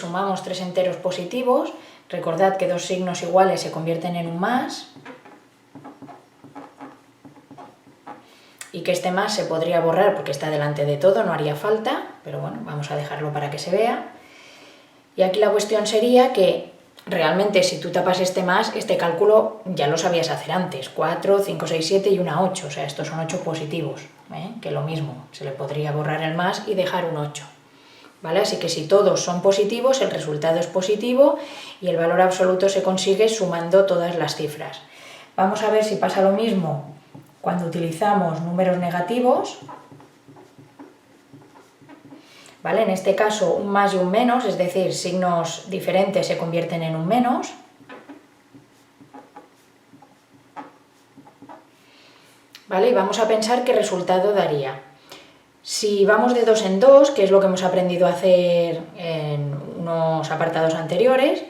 sumamos tres enteros positivos, recordad que dos signos iguales se convierten en un más, y que este más se podría borrar porque está delante de todo, no haría falta, pero bueno, vamos a dejarlo para que se vea. Y aquí la cuestión sería que realmente si tú tapas este más, este cálculo ya lo sabías hacer antes, 4, 5, 6, 7 y una 8, o sea, estos son 8 positivos, que lo mismo, se le podría borrar el más y dejar un 8. ¿Vale? Así que si todos son positivos, el resultado es positivo y el valor absoluto se consigue sumando todas las cifras. Vamos a ver si pasa lo mismo cuando utilizamos números negativos. ¿Vale? En este caso un más y un menos, es decir, signos diferentes se convierten en un menos. ¿Vale? Y vamos a pensar qué resultado daría. Si vamos de 2 en 2, que es lo que hemos aprendido a hacer en unos apartados anteriores,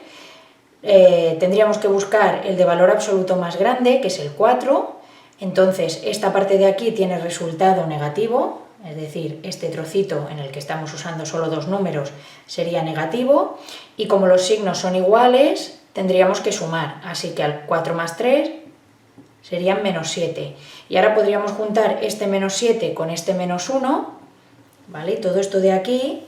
tendríamos que buscar el de valor absoluto más grande, que es el 4. Entonces esta parte de aquí tiene resultado negativo, es decir, este trocito en el que estamos usando solo dos números sería negativo, y como los signos son iguales tendríamos que sumar, así que al 4 más 3 serían menos 7. Y ahora podríamos juntar este menos 7 con este menos 1, ¿vale? Y todo esto de aquí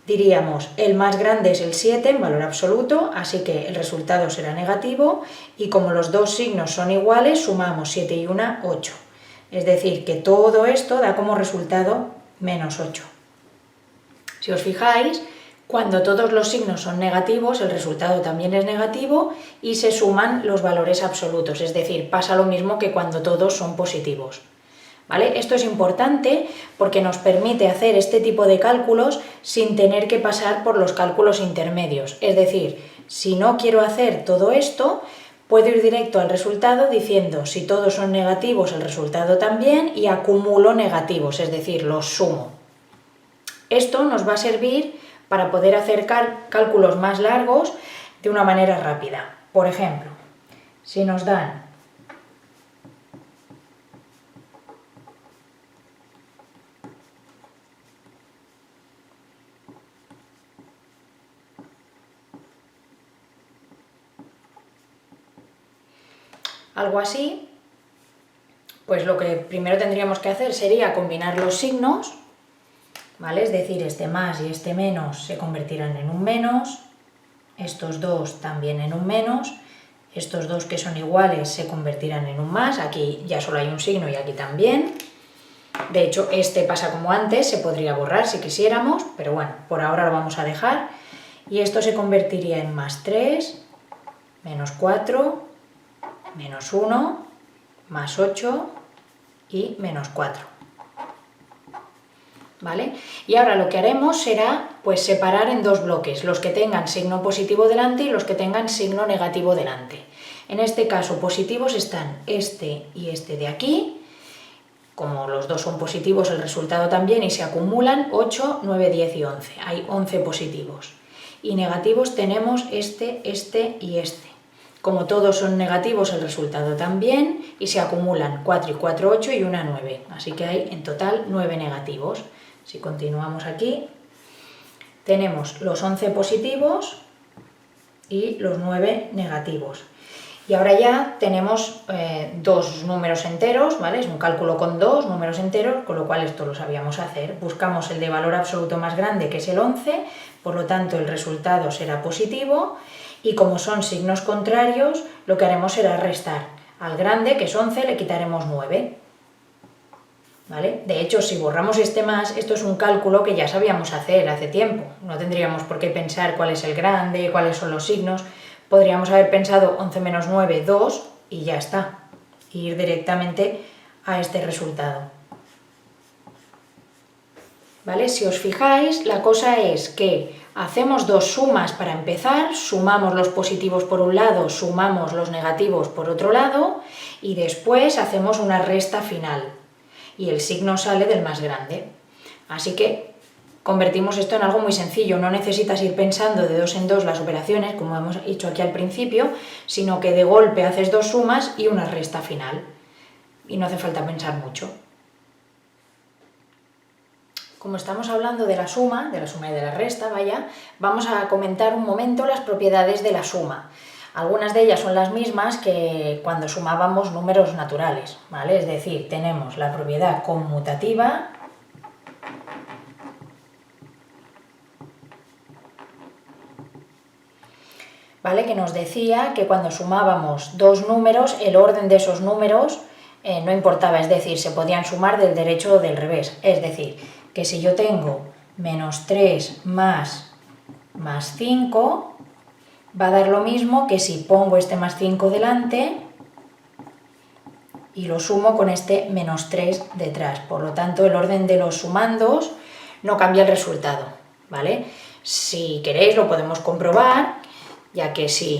diríamos, el más grande es el 7 en valor absoluto, así que el resultado será negativo, y como los dos signos son iguales, sumamos 7 y 1, 8. Es decir, que todo esto da como resultado menos 8. Si os fijáis, cuando todos los signos son negativos, el resultado también es negativo y se suman los valores absolutos, es decir, pasa lo mismo que cuando todos son positivos. ¿Vale? Esto es importante porque nos permite hacer este tipo de cálculos sin tener que pasar por los cálculos intermedios. Es decir, si no quiero hacer todo esto, puedo ir directo al resultado diciendo si todos son negativos el resultado también y acumulo negativos, es decir, los sumo. Esto nos va a servir para poder hacer cálculos más largos de una manera rápida. Por ejemplo, si nos dan algo así, pues lo que primero tendríamos que hacer sería combinar los signos, ¿vale? Es decir, este más y este menos se convertirán en un menos, estos dos también en un menos, estos dos que son iguales se convertirán en un más, aquí ya solo hay un signo y aquí también. De hecho, este pasa como antes, se podría borrar si quisiéramos, pero bueno, por ahora lo vamos a dejar. Y esto se convertiría en más 3, menos 4, menos 1, más 8 y menos 4. ¿Vale? Y ahora lo que haremos será pues separar en dos bloques, los que tengan signo positivo delante y los que tengan signo negativo delante. En este caso positivos están este y este de aquí, como los dos son positivos el resultado también y se acumulan 8, 9, 10 y 11, hay 11 positivos. Y negativos tenemos este, este y este. Como todos son negativos el resultado también y se acumulan 4 y 4, 8 y 1, 9, así que hay en total 9 negativos. Si continuamos aquí, tenemos los 11 positivos y los 9 negativos. Y ahora ya tenemos dos números enteros, ¿vale? Es un cálculo con dos números enteros, con lo cual esto lo sabíamos hacer. Buscamos el de valor absoluto más grande, que es el 11, por lo tanto el resultado será positivo, y como son signos contrarios, lo que haremos será restar. Al grande, que es 11, le quitaremos 9. ¿Vale? De hecho, si borramos este más, esto es un cálculo que ya sabíamos hacer hace tiempo. No tendríamos por qué pensar cuál es el grande, cuáles son los signos. Podríamos haber pensado 11 menos 9, 2 y ya está. E ir directamente a este resultado. ¿Vale? Si os fijáis, la cosa es que hacemos dos sumas para empezar, sumamos los positivos por un lado, sumamos los negativos por otro lado y después hacemos una resta final. Y el signo sale del más grande. Así que convertimos esto en algo muy sencillo, no necesitas ir pensando de dos en dos las operaciones, como hemos hecho aquí al principio, sino que de golpe haces dos sumas y una resta final. Y no hace falta pensar mucho. como estamos hablando de la suma y de la resta, vaya, vamos a comentar un momento las propiedades de la suma. Algunas de ellas son las mismas que cuando sumábamos números naturales, ¿vale? Es decir, tenemos la propiedad conmutativa, ¿vale? Que nos decía que cuando sumábamos dos números, el orden de esos números no importaba, es decir, se podían sumar del derecho o del revés. Es decir, que si yo tengo menos 3 más 5, va a dar lo mismo que si pongo este más 5 delante y lo sumo con este menos 3 detrás. Por lo tanto, el orden de los sumandos no cambia el resultado, ¿vale? Si queréis lo podemos comprobar, ya que si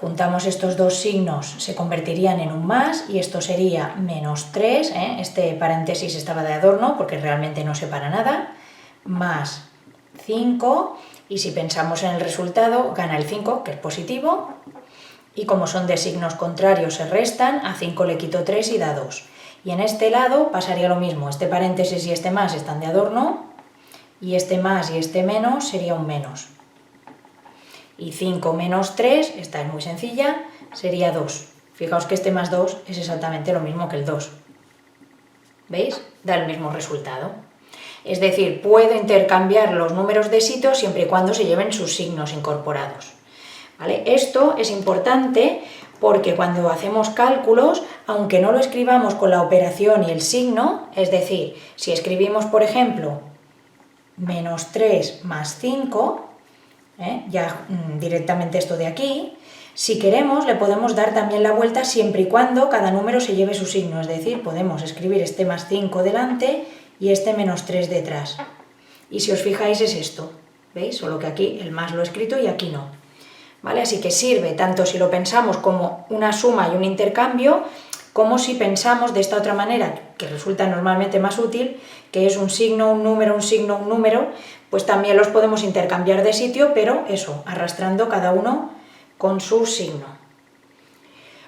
juntamos estos dos signos se convertirían en un más y esto sería menos 3, este paréntesis estaba de adorno porque realmente no separa nada, más 5, y si pensamos en el resultado gana el 5, que es positivo, y como son de signos contrarios se restan, a 5 le quito 3 y da 2. Y en este lado pasaría lo mismo, este paréntesis y este más están de adorno, y este más y este menos sería un menos. Y 5 menos 3, esta es muy sencilla, sería 2. Fijaos que este más 2 es exactamente lo mismo que el 2. ¿Veis? Da el mismo resultado. Es decir, puedo intercambiar los números de sitio siempre y cuando se lleven sus signos incorporados, ¿vale? Esto es importante porque cuando hacemos cálculos, aunque no lo escribamos con la operación y el signo, es decir, si escribimos, por ejemplo, menos 3 más 5, ya directamente esto de aquí, si queremos le podemos dar también la vuelta siempre y cuando cada número se lleve su signo, es decir, podemos escribir este más 5 delante y este menos 3 detrás. Y si os fijáis es esto, ¿veis? Solo que aquí el más lo he escrito y aquí no, ¿vale? Así que sirve tanto si lo pensamos como una suma y un intercambio, como si pensamos de esta otra manera, que resulta normalmente más útil, que es un signo, un número, un signo, un número, pues también los podemos intercambiar de sitio, pero eso, arrastrando cada uno con su signo.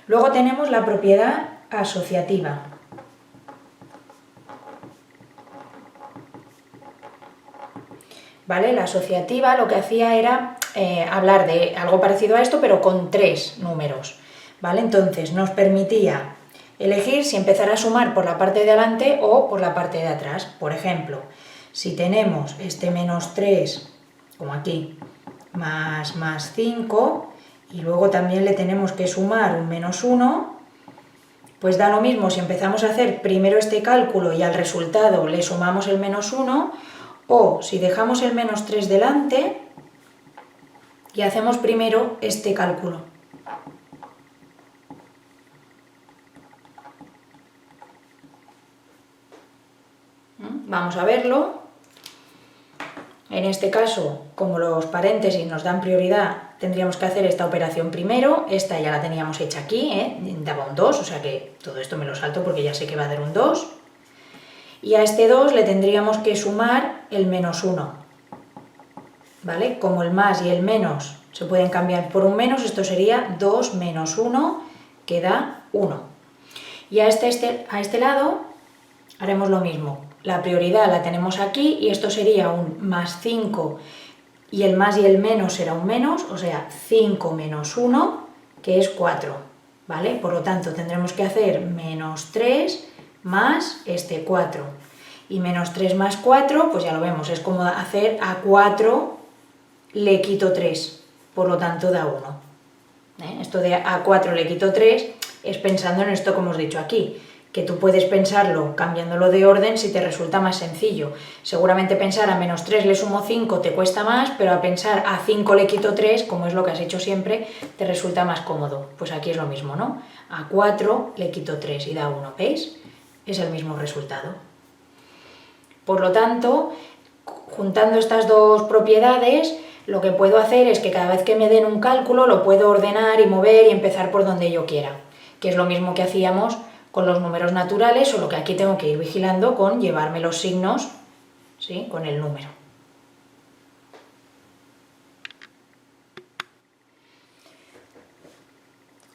Luego tenemos la propiedad asociativa. ¿Vale? La asociativa lo que hacía era hablar de algo parecido a esto, pero con tres números, ¿vale? Entonces nos permitía elegir si empezar a sumar por la parte de adelante o por la parte de atrás. Por ejemplo, si tenemos este menos 3, como aquí, más 5, y luego también le tenemos que sumar un menos 1, pues da lo mismo si empezamos a hacer primero este cálculo y al resultado le sumamos el menos 1, o si dejamos el menos 3 delante y hacemos primero este cálculo. Vamos a verlo. En este caso, como los paréntesis nos dan prioridad, tendríamos que hacer esta operación primero. Esta ya la teníamos hecha aquí, daba un 2, o sea que todo esto me lo salto porque ya sé que va a dar un 2. Y a este 2 le tendríamos que sumar el menos 1, ¿vale? Como el más y el menos se pueden cambiar por un menos, esto sería 2 menos 1, que da 1. Y a este lado haremos lo mismo. La prioridad la tenemos aquí y esto sería un más 5 y el más y el menos será un menos, o sea, 5 menos 1, que es 4, ¿vale? Por lo tanto, tendremos que hacer menos 3 más este 4. Y menos 3 más 4, pues ya lo vemos, es como hacer a 4 le quito 3, por lo tanto da 1. Esto de a 4 le quito 3 es pensando en esto que hemos dicho aquí, que tú puedes pensarlo cambiándolo de orden si te resulta más sencillo. Seguramente pensar a menos 3 le sumo 5 te cuesta más, pero a pensar a 5 le quito 3, como es lo que has hecho siempre, te resulta más cómodo. Pues aquí es lo mismo, ¿no? A 4 le quito 3 y da 1, ¿veis? Es el mismo resultado. Por lo tanto, juntando estas dos propiedades, lo que puedo hacer es que cada vez que me den un cálculo lo puedo ordenar y mover y empezar por donde yo quiera, que es lo mismo que hacíamos con los números naturales, solo que aquí tengo que ir vigilando con llevarme los signos, ¿sí?, con el número.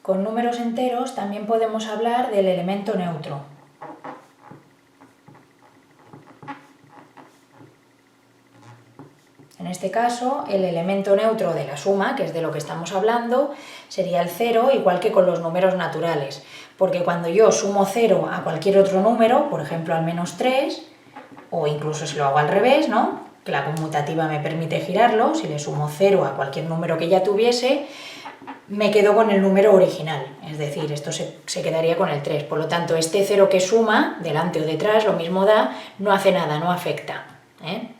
Con números enteros también podemos hablar del elemento neutro. En este caso, el elemento neutro de la suma, que es de lo que estamos hablando, sería el 0, igual que con los números naturales. Porque cuando yo sumo 0 a cualquier otro número, por ejemplo al -3, o incluso si lo hago al revés, ¿no?, que la conmutativa me permite girarlo, si le sumo 0 a cualquier número que ya tuviese, me quedo con el número original, es decir, esto se quedaría con el 3. Por lo tanto, este 0 que suma, delante o detrás, lo mismo da, no hace nada, no afecta, ¿eh?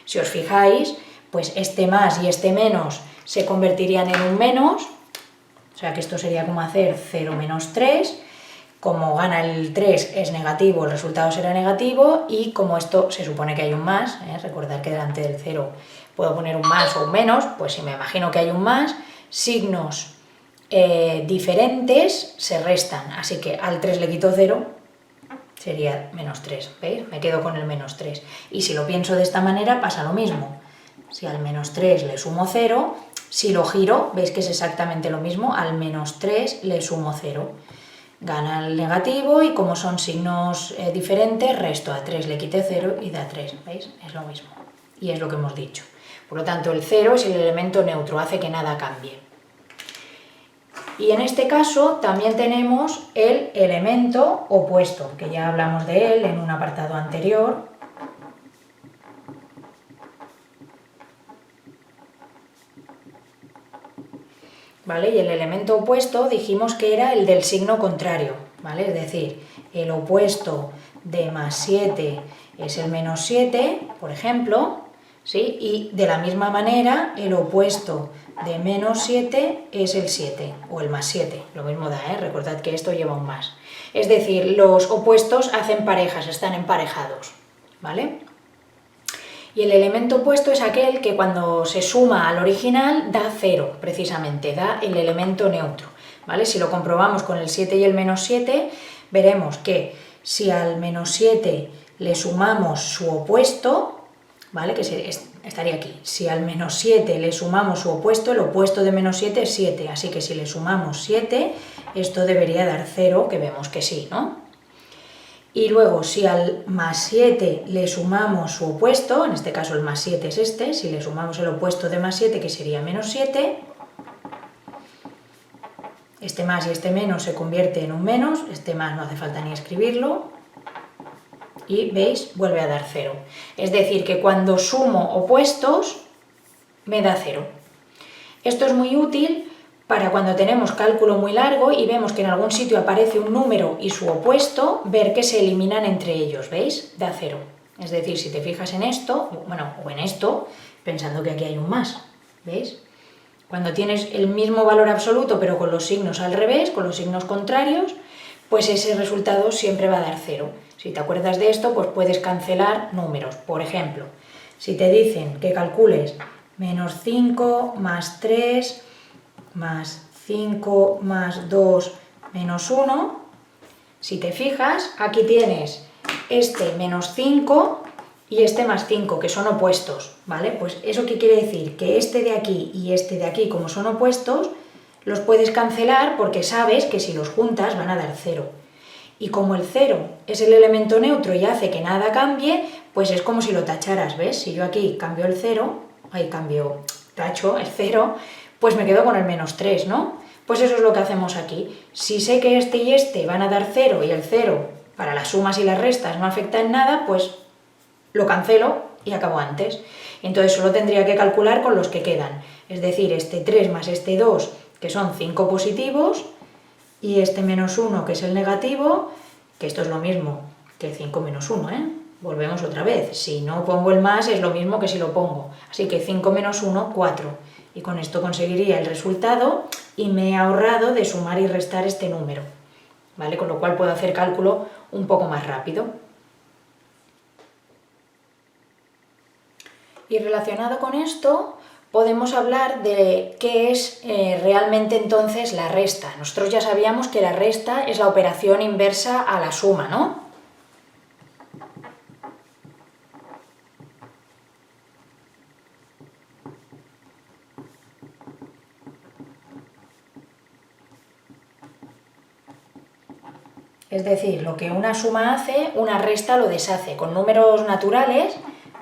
Si os fijáis, pues este más y este menos se convertirían en un menos, o sea que esto sería como hacer 0 menos 3, como gana el 3 es negativo, el resultado será negativo, y como esto se supone que hay un más, recordad que delante del 0 puedo poner un más o un menos, pues si me imagino que hay un más, signos diferentes se restan, así que al 3 le quito 0, sería menos 3, ¿veis? Me quedo con el menos 3. Y si lo pienso de esta manera pasa lo mismo. Si al menos 3 le sumo 0, si lo giro, veis que es exactamente lo mismo, al menos 3 le sumo 0. Gana el negativo y como son signos diferentes, resto a 3 le quité 0 y da 3, ¿veis? Es lo mismo. Y es lo que hemos dicho. Por lo tanto, el 0 es el elemento neutro, hace que nada cambie. Y en este caso también tenemos el elemento opuesto, que ya hablamos de él en un apartado anterior. ¿Vale? Y el elemento opuesto dijimos que era el del signo contrario, ¿vale? Es decir, el opuesto de más 7 es el menos 7, por ejemplo, ¿sí? Y de la misma manera, el opuesto de menos 7 es el 7, o el más 7, lo mismo da, ¿eh? Recordad que esto lleva un más. Es decir, los opuestos hacen parejas, están emparejados, ¿vale? Y el elemento opuesto es aquel que cuando se suma al original da 0, precisamente, da el elemento neutro, ¿vale? Si lo comprobamos con el 7 y el menos 7, veremos que si al menos 7 le sumamos su opuesto, ¿vale? Que estaría aquí. Si al menos 7 le sumamos su opuesto, el opuesto de menos 7 es 7, así que si le sumamos 7, esto debería dar 0, que vemos que sí, ¿no? Y luego, si al más 7 le sumamos su opuesto, en este caso el más 7 es este, si le sumamos el opuesto de más 7, que sería menos 7, este más y este menos se convierte en un menos, este más no hace falta ni escribirlo, y veis, vuelve a dar 0. Es decir, que cuando sumo opuestos, me da 0. Esto es muy útil para cuando tenemos cálculo muy largo y vemos que en algún sitio aparece un número y su opuesto, ver que se eliminan entre ellos, ¿veis? Da 0. Es decir, si te fijas en esto, bueno, o en esto, pensando que aquí hay un más, ¿veis? Cuando tienes el mismo valor absoluto pero con los signos al revés, con los signos contrarios, pues ese resultado siempre va a dar 0. Si te acuerdas de esto, pues puedes cancelar números. Por ejemplo, si te dicen que calcules menos 5 más 3 más 5 más 2 menos 1, si te fijas, aquí tienes este menos 5 y este más 5, que son opuestos, ¿vale? Pues eso qué quiere decir, que este de aquí y este de aquí, como son opuestos, los puedes cancelar porque sabes que si los juntas van a dar 0. Y como el 0 es el elemento neutro y hace que nada cambie, pues es como si lo tacharas, ¿ves? Si yo aquí cambio el 0, ahí tacho el 0, pues me quedo con el menos 3, ¿no? Pues eso es lo que hacemos aquí. Si sé que este y este van a dar 0 y el 0 para las sumas y las restas no afecta en nada, pues lo cancelo y acabo antes. Entonces solo tendría que calcular con los que quedan. Es decir, este 3 más este 2, que son 5 positivos, y este menos 1, que es el negativo, que esto es lo mismo que 5 menos 1, ¿eh? Volvemos otra vez. Si no pongo el más es lo mismo que si lo pongo. Así que 5 menos 1, 4. Y con esto conseguiría el resultado y me he ahorrado de sumar y restar este número, ¿vale? Con lo cual puedo hacer cálculo un poco más rápido. Y relacionado con esto, podemos hablar de qué es realmente entonces la resta. Nosotros ya sabíamos que la resta es la operación inversa a la suma, ¿no? Es decir, lo que una suma hace, una resta lo deshace. Con números naturales,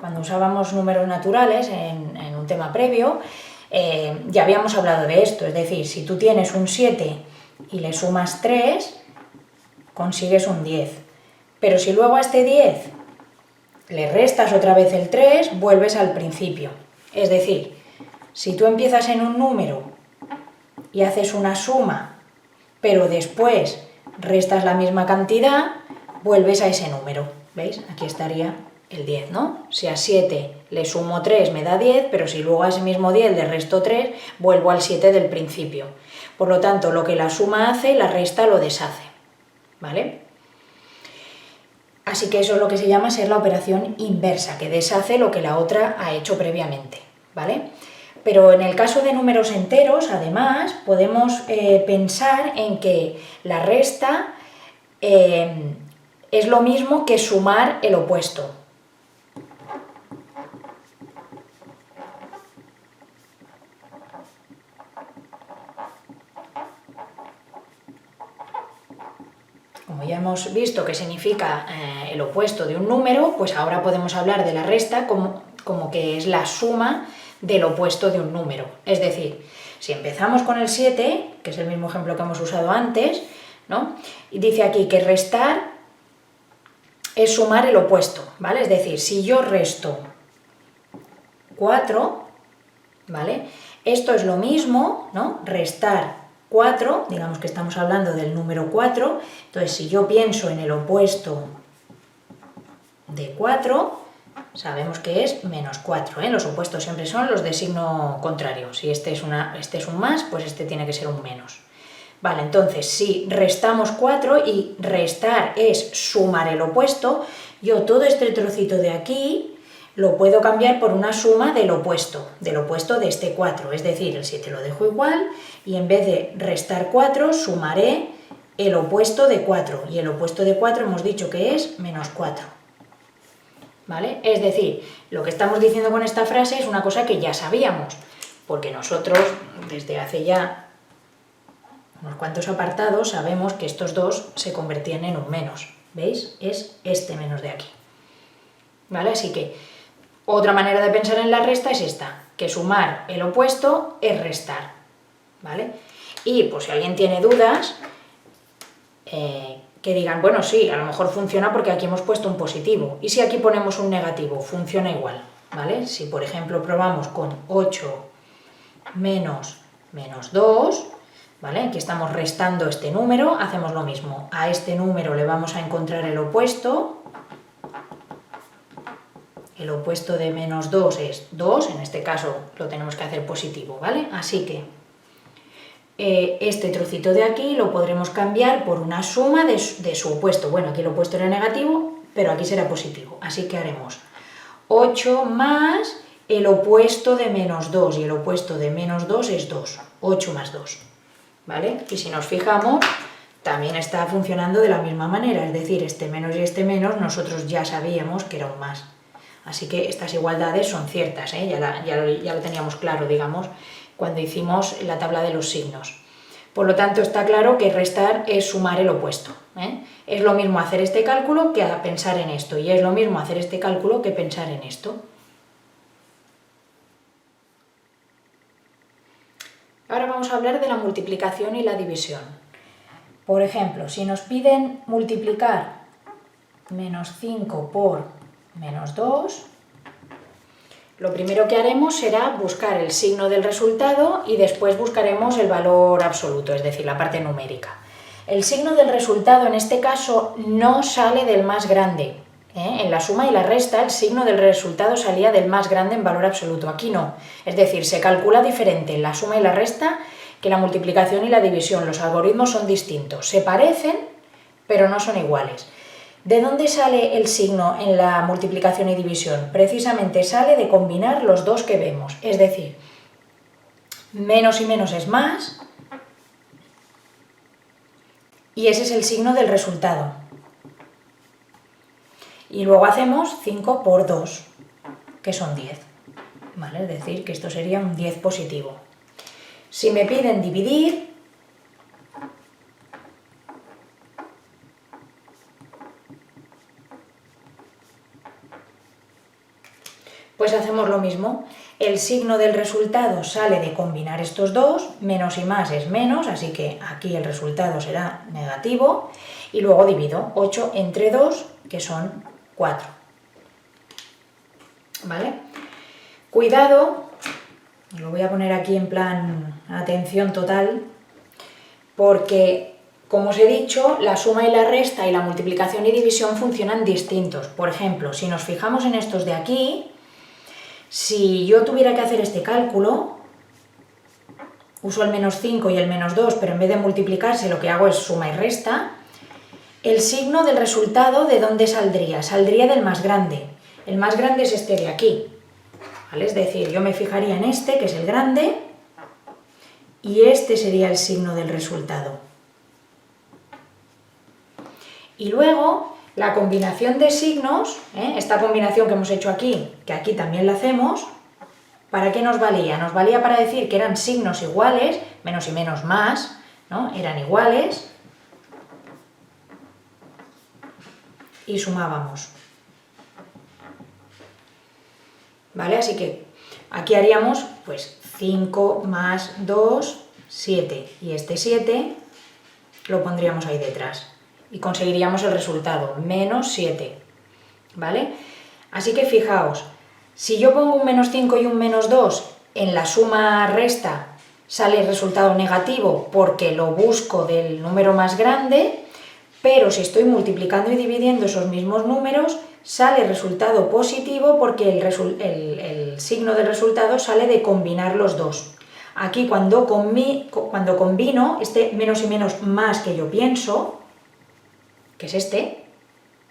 cuando usábamos números naturales en un tema previo, ya habíamos hablado de esto, es decir, si tú tienes un 7 y le sumas 3, consigues un 10. Pero si luego a este 10 le restas otra vez el 3, vuelves al principio. Es decir, si tú empiezas en un número y haces una suma, pero después restas la misma cantidad, vuelves a ese número. ¿Veis? Aquí estaría el 10, ¿no? Si a 7 le sumo 3 me da 10, pero si luego a ese mismo 10 le resto 3, vuelvo al 7 del principio. Por lo tanto, lo que la suma hace, la resta lo deshace. ¿Vale? Así que eso es lo que se llama ser la operación inversa, que deshace lo que la otra ha hecho previamente. ¿Vale? Pero en el caso de números enteros, además, podemos pensar en que la resta es lo mismo que sumar el opuesto. Como ya hemos visto que significa el opuesto de un número, pues ahora podemos hablar de la resta como que es la suma del opuesto de un número. Es decir, si empezamos con el 7, que es el mismo ejemplo que hemos usado antes, ¿no? Y dice aquí que restar es sumar el opuesto, ¿vale? Es decir, si yo resto 4, ¿vale? Esto es lo mismo, ¿no? Restar 4, digamos que estamos hablando del número 4, entonces si yo pienso en el opuesto de 4, sabemos que es menos 4, ¿eh? Los opuestos siempre son los de signo contrario. Si este es un más, pues este tiene que ser un menos. Vale, entonces si restamos 4 y restar es sumar el opuesto, yo todo este trocito de aquí lo puedo cambiar por una suma del opuesto de este 4, es decir, el 7 lo dejo igual y en vez de restar 4 sumaré el opuesto de 4 y el opuesto de 4 hemos dicho que es menos 4. ¿Vale? Es decir, lo que estamos diciendo con esta frase es una cosa que ya sabíamos, porque nosotros desde hace ya unos cuantos apartados sabemos que estos dos se convertían en un menos. ¿Veis? Es este menos de aquí. ¿Vale? Así que otra manera de pensar en la resta es esta, que sumar el opuesto es restar. ¿Vale? Y pues si alguien tiene dudas, que digan, bueno, sí, a lo mejor funciona porque aquí hemos puesto un positivo. Y si aquí ponemos un negativo, funciona igual. ¿Vale? Si por ejemplo probamos con 8 menos 2, ¿vale? Aquí estamos restando este número, hacemos lo mismo. A este número le vamos a encontrar el opuesto. El opuesto de menos 2 es 2, en este caso lo tenemos que hacer positivo, ¿vale? Así que este trocito de aquí lo podremos cambiar por una suma de su opuesto. Bueno, aquí el opuesto era negativo, pero aquí será positivo. Así que haremos 8 más el opuesto de menos 2, y el opuesto de menos 2 es 2, 8 más 2, ¿vale? Y si nos fijamos, también está funcionando de la misma manera, es decir, este menos y este menos nosotros ya sabíamos que era un más. Así que estas igualdades son ciertas, ¿eh? Ya lo teníamos claro, digamos, cuando hicimos la tabla de los signos. Por lo tanto, está claro que restar es sumar el opuesto, ¿eh? Es lo mismo hacer este cálculo que pensar en esto, y es lo mismo hacer este cálculo que pensar en esto. Ahora vamos a hablar de la multiplicación y la división. Por ejemplo, si nos piden multiplicar menos 5 por menos 2, lo primero que haremos será buscar el signo del resultado y después buscaremos el valor absoluto, es decir, la parte numérica. El signo del resultado en este caso no sale del más grande, ¿eh? En la suma y la resta el signo del resultado salía del más grande en valor absoluto, aquí no. Es decir, se calcula diferente en la suma y la resta que la multiplicación y la división. Los algoritmos son distintos, se parecen pero no son iguales. ¿De dónde sale el signo en la multiplicación y división? Precisamente sale de combinar los dos que vemos, es decir, menos y menos es más, y ese es el signo del resultado. Y luego hacemos 5 por 2, que son 10, ¿vale? Es decir, que esto sería un 10 positivo. Si me piden dividir, Pues hacemos lo mismo. El signo del resultado sale de combinar estos dos, menos y más es menos, así que aquí el resultado será negativo, y luego divido 8 entre 2, que son 4. ¿Vale? Cuidado, lo voy a poner aquí en plan atención total, porque, como os he dicho, la suma y la resta y la multiplicación y división funcionan distintos. Por ejemplo, si nos fijamos en estos de aquí, si yo tuviera que hacer este cálculo, uso el menos 5 y el menos 2, pero en vez de multiplicarse lo que hago es suma y resta, el signo del resultado, ¿de dónde saldría? Saldría del más grande. El más grande es este de aquí, ¿vale? Es decir, yo me fijaría en este, que es el grande, y este sería el signo del resultado. Y luego, la combinación de signos, esta combinación que hemos hecho aquí, que aquí también la hacemos, ¿para qué nos valía? Nos valía para decir que eran signos iguales, menos y menos más, ¿no? Eran iguales, y sumábamos. ¿Vale? Así que aquí haríamos pues 5 más 2, 7, y este 7 lo pondríamos ahí detrás y conseguiríamos el resultado, menos 7, ¿vale? Así que fijaos, si yo pongo un menos 5 y un menos 2 en la suma resta, sale el resultado negativo porque lo busco del número más grande, pero si estoy multiplicando y dividiendo esos mismos números, sale el resultado positivo porque el signo del resultado sale de combinar los dos. Aquí cuando combino este menos y menos más que yo pienso, que es este,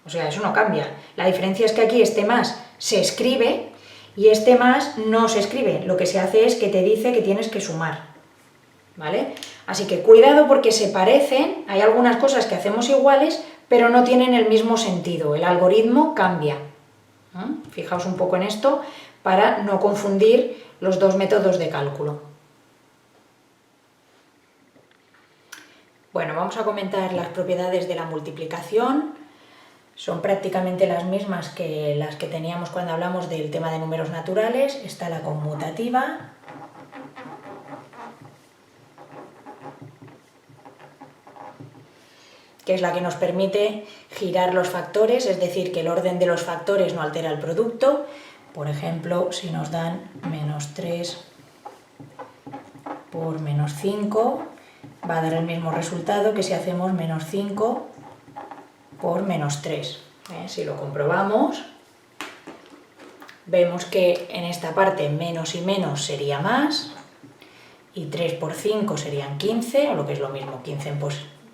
o sea, eso no cambia. La diferencia es que aquí este más se escribe y este más no se escribe. Lo que se hace es que te dice que tienes que sumar, ¿vale? Así que cuidado porque se parecen, hay algunas cosas que hacemos iguales, pero no tienen el mismo sentido, el algoritmo cambia. Fijaos un poco en esto para no confundir los dos métodos de cálculo. Bueno, vamos a comentar las propiedades de la multiplicación. Son prácticamente las mismas que las que teníamos cuando hablamos del tema de números naturales. Está la conmutativa, que es la que nos permite girar los factores, es decir, que el orden de los factores no altera el producto. Por ejemplo, si nos dan menos 3 por menos 5, va a dar el mismo resultado que si hacemos menos 5 por menos 3. Si lo comprobamos, vemos que en esta parte menos y menos sería más, y 3 por 5 serían 15, o lo que es lo mismo, 15 en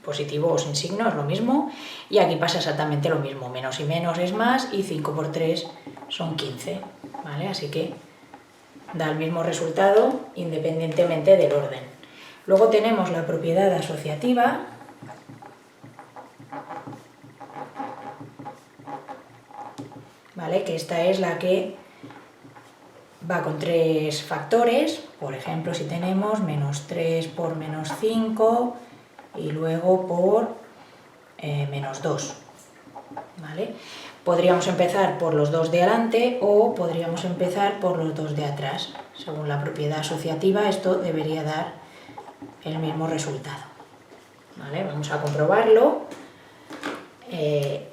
positivo o sin signo es lo mismo, y aquí pasa exactamente lo mismo, menos y menos es más, y 5 por 3 son 15, ¿vale? Así que da el mismo resultado independientemente del orden. Luego tenemos la propiedad asociativa, ¿vale? Que esta es la que va con 3 factores, por ejemplo, si tenemos menos 3 por menos 5 y luego por menos 2, ¿vale? Podríamos empezar por los dos de adelante o podríamos empezar por los dos de atrás. Según la propiedad asociativa, esto debería dar el mismo resultado, ¿vale? Vamos a comprobarlo.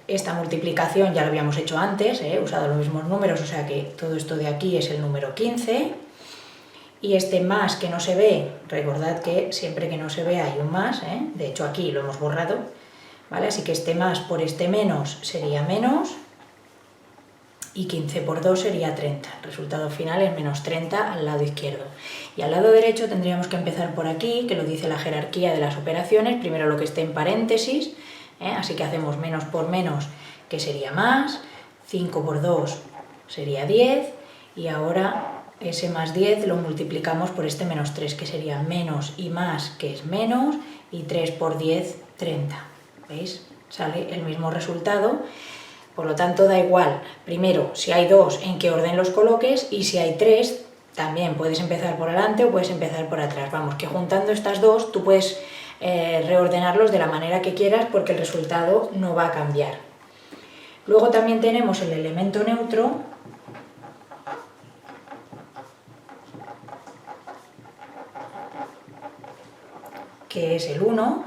Esta multiplicación ya lo habíamos hecho antes, he usado los mismos números, o sea que todo esto de aquí es el número 15. Y este más que no se ve, recordad que siempre que no se ve hay un más, de hecho aquí lo hemos borrado, ¿vale? Así que este más por este menos sería menos, y 15 por 2 sería 30. El resultado final es menos 30 al lado izquierdo. Y al lado derecho tendríamos que empezar por aquí, que lo dice la jerarquía de las operaciones, primero lo que esté en paréntesis, así que hacemos menos por menos, que sería más, 5 por 2 sería 10, y ahora ese más 10 lo multiplicamos por este menos 3, que sería menos y más, que es menos, y 3 por 10, 30. ¿Veis? Sale el mismo resultado. Por lo tanto, da igual, primero, si hay 2, en qué orden los coloques, y si hay 3, también puedes empezar por adelante o puedes empezar por atrás. Vamos, que juntando estas dos, tú puedes reordenarlos de la manera que quieras porque el resultado no va a cambiar. Luego también tenemos el elemento neutro, que es el 1.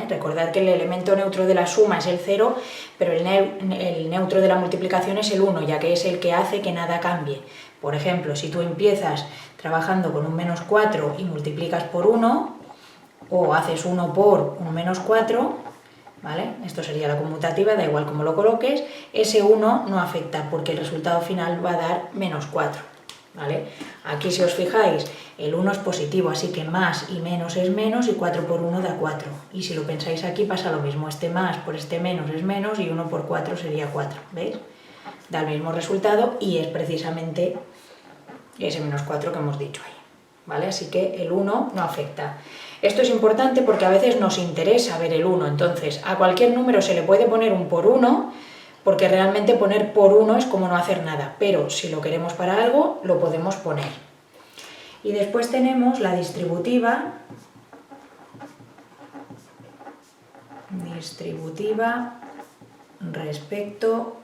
Recordad que el elemento neutro de la suma es el 0, pero el neutro de la multiplicación es el 1, ya que es el que hace que nada cambie. Por ejemplo, si tú empiezas trabajando con un menos 4 y multiplicas por 1, o haces 1 por un menos 4, ¿vale? Esto sería la conmutativa, da igual cómo lo coloques, ese 1 no afecta porque el resultado final va a dar menos 4, ¿vale? Aquí, si os fijáis, el 1 es positivo, así que más y menos es menos y 4 por 1 da 4. Y si lo pensáis aquí pasa lo mismo, este más por este menos es menos y 1 por 4 sería 4, ¿veis? Da el mismo resultado y es precisamente ese menos 4 que hemos dicho ahí, ¿vale? Así que el 1 no afecta. Esto es importante porque a veces nos interesa ver el 1, entonces a cualquier número se le puede poner un por 1, porque realmente poner por 1 es como no hacer nada, pero si lo queremos para algo, lo podemos poner. Y después tenemos la distributiva respecto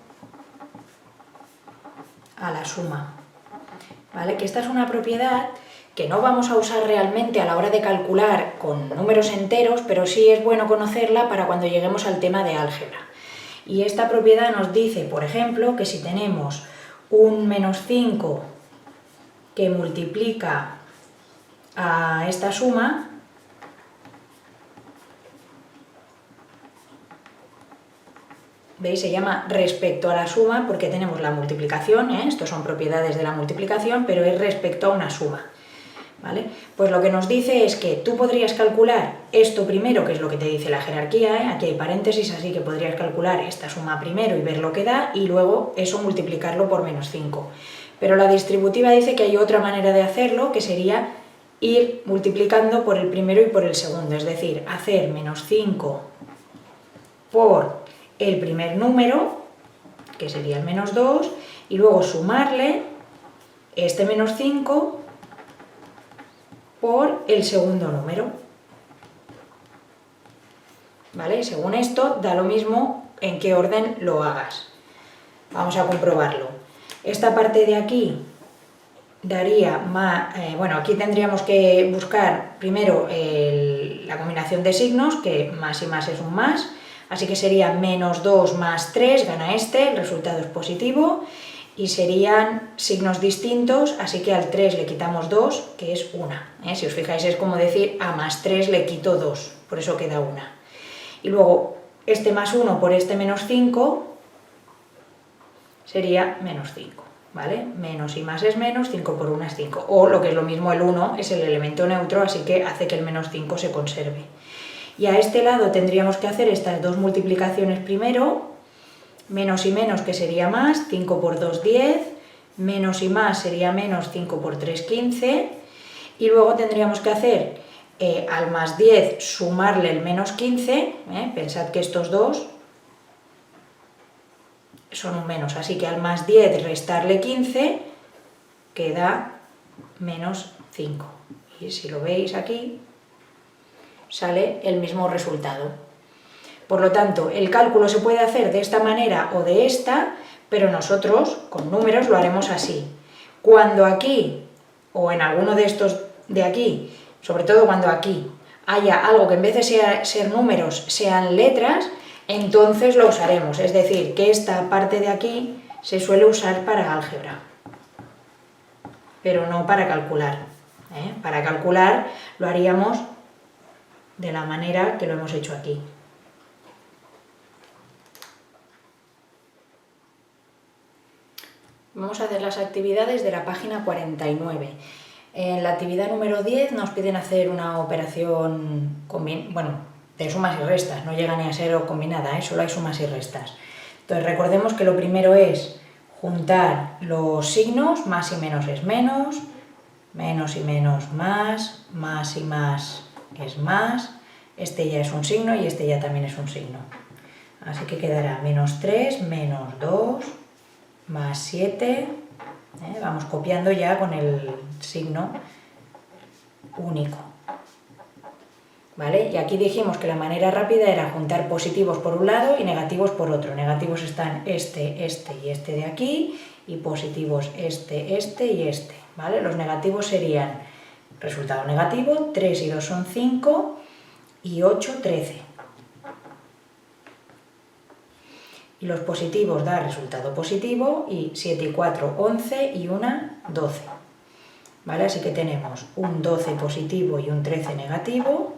a la suma, ¿vale? Que esta es una propiedad que no vamos a usar realmente a la hora de calcular con números enteros, pero sí es bueno conocerla para cuando lleguemos al tema de álgebra. Y esta propiedad nos dice, por ejemplo, que si tenemos un menos 5 que multiplica a esta suma, ¿veis? Se llama respecto a la suma porque tenemos la multiplicación, estos son propiedades de la multiplicación, pero es respecto a una suma, ¿vale? Pues lo que nos dice es que tú podrías calcular esto primero, que es lo que te dice la jerarquía, aquí hay paréntesis, así que podrías calcular esta suma primero y ver lo que da, y luego eso multiplicarlo por menos 5. Pero la distributiva dice que hay otra manera de hacerlo, que sería ir multiplicando por el primero y por el segundo, es decir, hacer menos 5 por el primer número, que sería el menos 2, y luego sumarle este menos 5 por el segundo número, ¿vale? Según esto, da lo mismo en qué orden lo hagas. Vamos a comprobarlo. Esta parte de aquí daría más, bueno, aquí tendríamos que buscar primero la combinación de signos, que más y más es un más, así que sería menos 2 más 3, gana este, el resultado es positivo, y serían signos distintos, así que al 3 le quitamos 2, que es 1. Si os fijáis es como decir a más 3 le quito 2, por eso queda 1. Y luego este más 1 por este menos 5 sería menos 5, ¿vale? Menos y más es menos, 5 por 1 es 5. O lo que es lo mismo, el 1 es el elemento neutro, así que hace que el menos 5 se conserve. Y a este lado tendríamos que hacer estas dos multiplicaciones primero, menos y menos, que sería más, 5 por 2, 10, menos y más sería menos, 5 por 3, 15, y luego tendríamos que hacer al más 10 sumarle el menos 15, pensad que estos dos son un menos, así que al más 10 restarle 15, queda menos 5. Y si lo veis aquí, sale el mismo resultado. Por lo tanto, el cálculo se puede hacer de esta manera o de esta, pero nosotros con números lo haremos así. Cuando aquí, o en alguno de estos de aquí, sobre todo cuando aquí, haya algo que en vez de ser números sean letras, entonces lo usaremos. Es decir, que esta parte de aquí se suele usar para álgebra, pero no para calcular. Para calcular lo haríamos de la manera que lo hemos hecho aquí. Vamos a hacer las actividades de la página 49. En la actividad número 10 nos piden hacer una operación de sumas y restas, no llega ni a ser combinada, solo hay sumas y restas. Entonces recordemos que lo primero es juntar los signos, más y menos es menos y menos más y más es más, este ya es un signo y este ya también es un signo. Así que quedará menos 3, menos 2, más 7, vamos copiando ya con el signo único, ¿vale? Y aquí dijimos que la manera rápida era juntar positivos por un lado y negativos por otro. Negativos están este y este de aquí, y positivos este y este, ¿vale? Los negativos serían resultado negativo, 3 y 2 son 5, y 8, 13. Y los positivos da resultado positivo, y 7 y 4, 11 y 1, 12. ¿Vale? Así que tenemos un 12 positivo y un 13 negativo.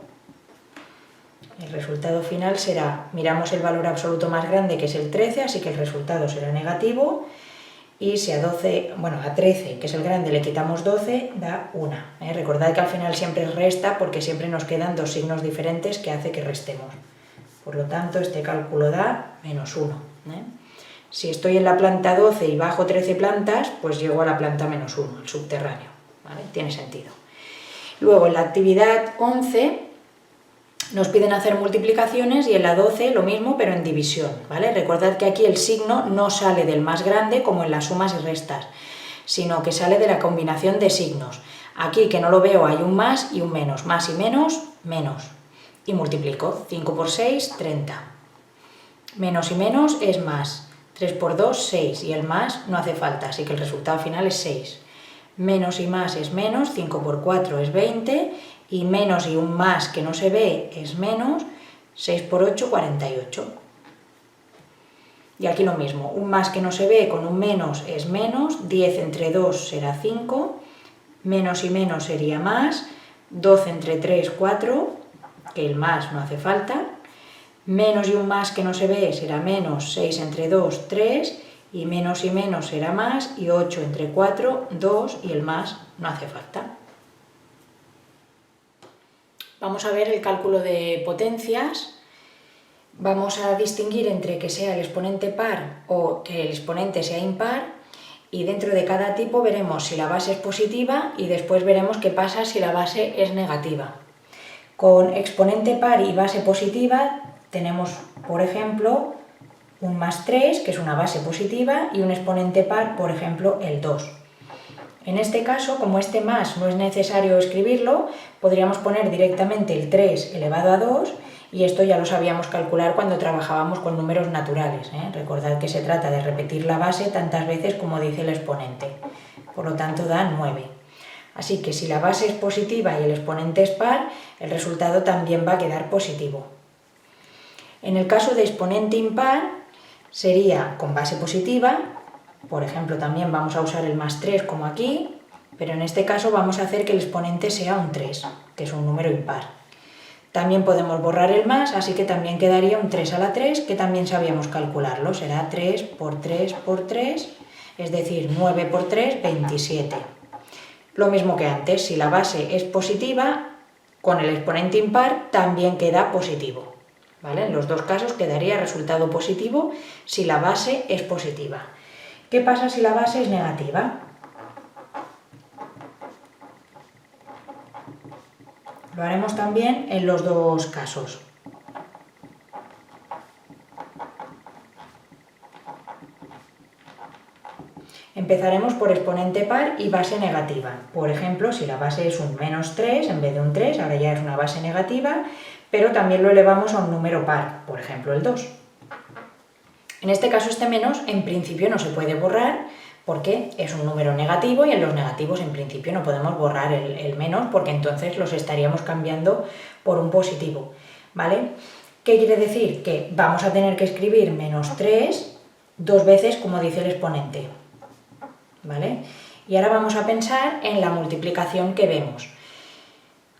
El resultado final será, miramos el valor absoluto más grande, que es el 13, así que el resultado será negativo. Y si a 13, que es el grande, le quitamos 12, da 1. Recordad que al final siempre resta, porque siempre nos quedan dos signos diferentes que hace que restemos. Por lo tanto, este cálculo da -1. Si estoy en la planta 12 y bajo 13 plantas, pues llego a la planta -1, al subterráneo. ¿Vale? Tiene sentido. Luego, en la actividad 11, nos piden hacer multiplicaciones, y en la 12 lo mismo, pero en división. ¿Vale? Recordad que aquí el signo no sale del más grande como en las sumas y restas, sino que sale de la combinación de signos. Aquí, que no lo veo, hay un más y un menos. Más y menos, menos. Y multiplico. 5 por 6, 30. Menos y menos es más. 3 por 2, 6. Y el más no hace falta, así que el resultado final es 6. Menos y más es menos. 5 por 4 es 20. Y menos y un más que no se ve es menos. 6 por 8, 48. Y aquí lo mismo. Un más que no se ve con un menos es menos. 10 entre 2 será 5. Menos y menos sería más. 12 entre 3, 4. Que el más no hace falta. Menos y un más que no se ve será menos. 6 entre 2, 3. Y menos será más. Y 8 entre 4, 2. Y el más no hace falta. Vamos a ver el cálculo de potencias. Vamos a distinguir entre que sea el exponente par o que el exponente sea impar, y dentro de cada tipo veremos si la base es positiva y después veremos qué pasa si la base es negativa. Con exponente par y base positiva tenemos, por ejemplo, un más 3, que es una base positiva, y un exponente par, por ejemplo, el 2. En este caso, como este más no es necesario escribirlo, podríamos poner directamente el 3 elevado a 2, y esto ya lo sabíamos calcular cuando trabajábamos con números naturales. Recordad que se trata de repetir la base tantas veces como dice el exponente. Por lo tanto, da 9. Así que si la base es positiva y el exponente es par, el resultado también va a quedar positivo. En el caso de exponente impar, sería con base positiva. Por ejemplo, también vamos a usar el más 3 como aquí, pero en este caso vamos a hacer que el exponente sea un 3, que es un número impar. También podemos borrar el más, así que también quedaría un 3 a la 3, que también sabíamos calcularlo. Será 3 por 3 por 3, es decir, 9 por 3, 27. Lo mismo que antes, si la base es positiva, con el exponente impar también queda positivo. ¿Vale? En los dos casos quedaría resultado positivo si la base es positiva. ¿Qué pasa si la base es negativa? Lo haremos también en los dos casos. Empezaremos por exponente par y base negativa. Por ejemplo, si la base es un menos 3 en vez de un 3, ahora ya es una base negativa, pero también lo elevamos a un número par, por ejemplo el 2. En este caso este menos en principio no se puede borrar porque es un número negativo, y en los negativos en principio no podemos borrar el menos, porque entonces los estaríamos cambiando por un positivo. ¿Vale? ¿Qué quiere decir? Que vamos a tener que escribir menos 3 dos veces como dice el exponente. ¿Vale? Y ahora vamos a pensar en la multiplicación que vemos.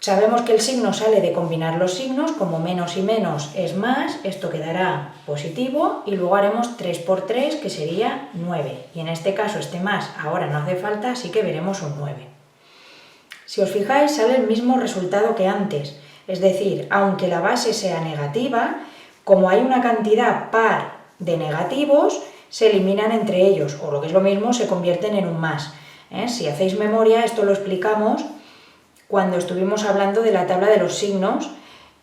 Sabemos que el signo sale de combinar los signos, como menos y menos es más, esto quedará positivo, y luego haremos 3 por 3, que sería 9. Y en este caso este más ahora no hace falta, así que veremos un 9. Si os fijáis, sale el mismo resultado que antes, es decir, aunque la base sea negativa, como hay una cantidad par de negativos, se eliminan entre ellos, o lo que es lo mismo, se convierten en un más. Si hacéis memoria, esto lo explicamos cuando estuvimos hablando de la tabla de los signos,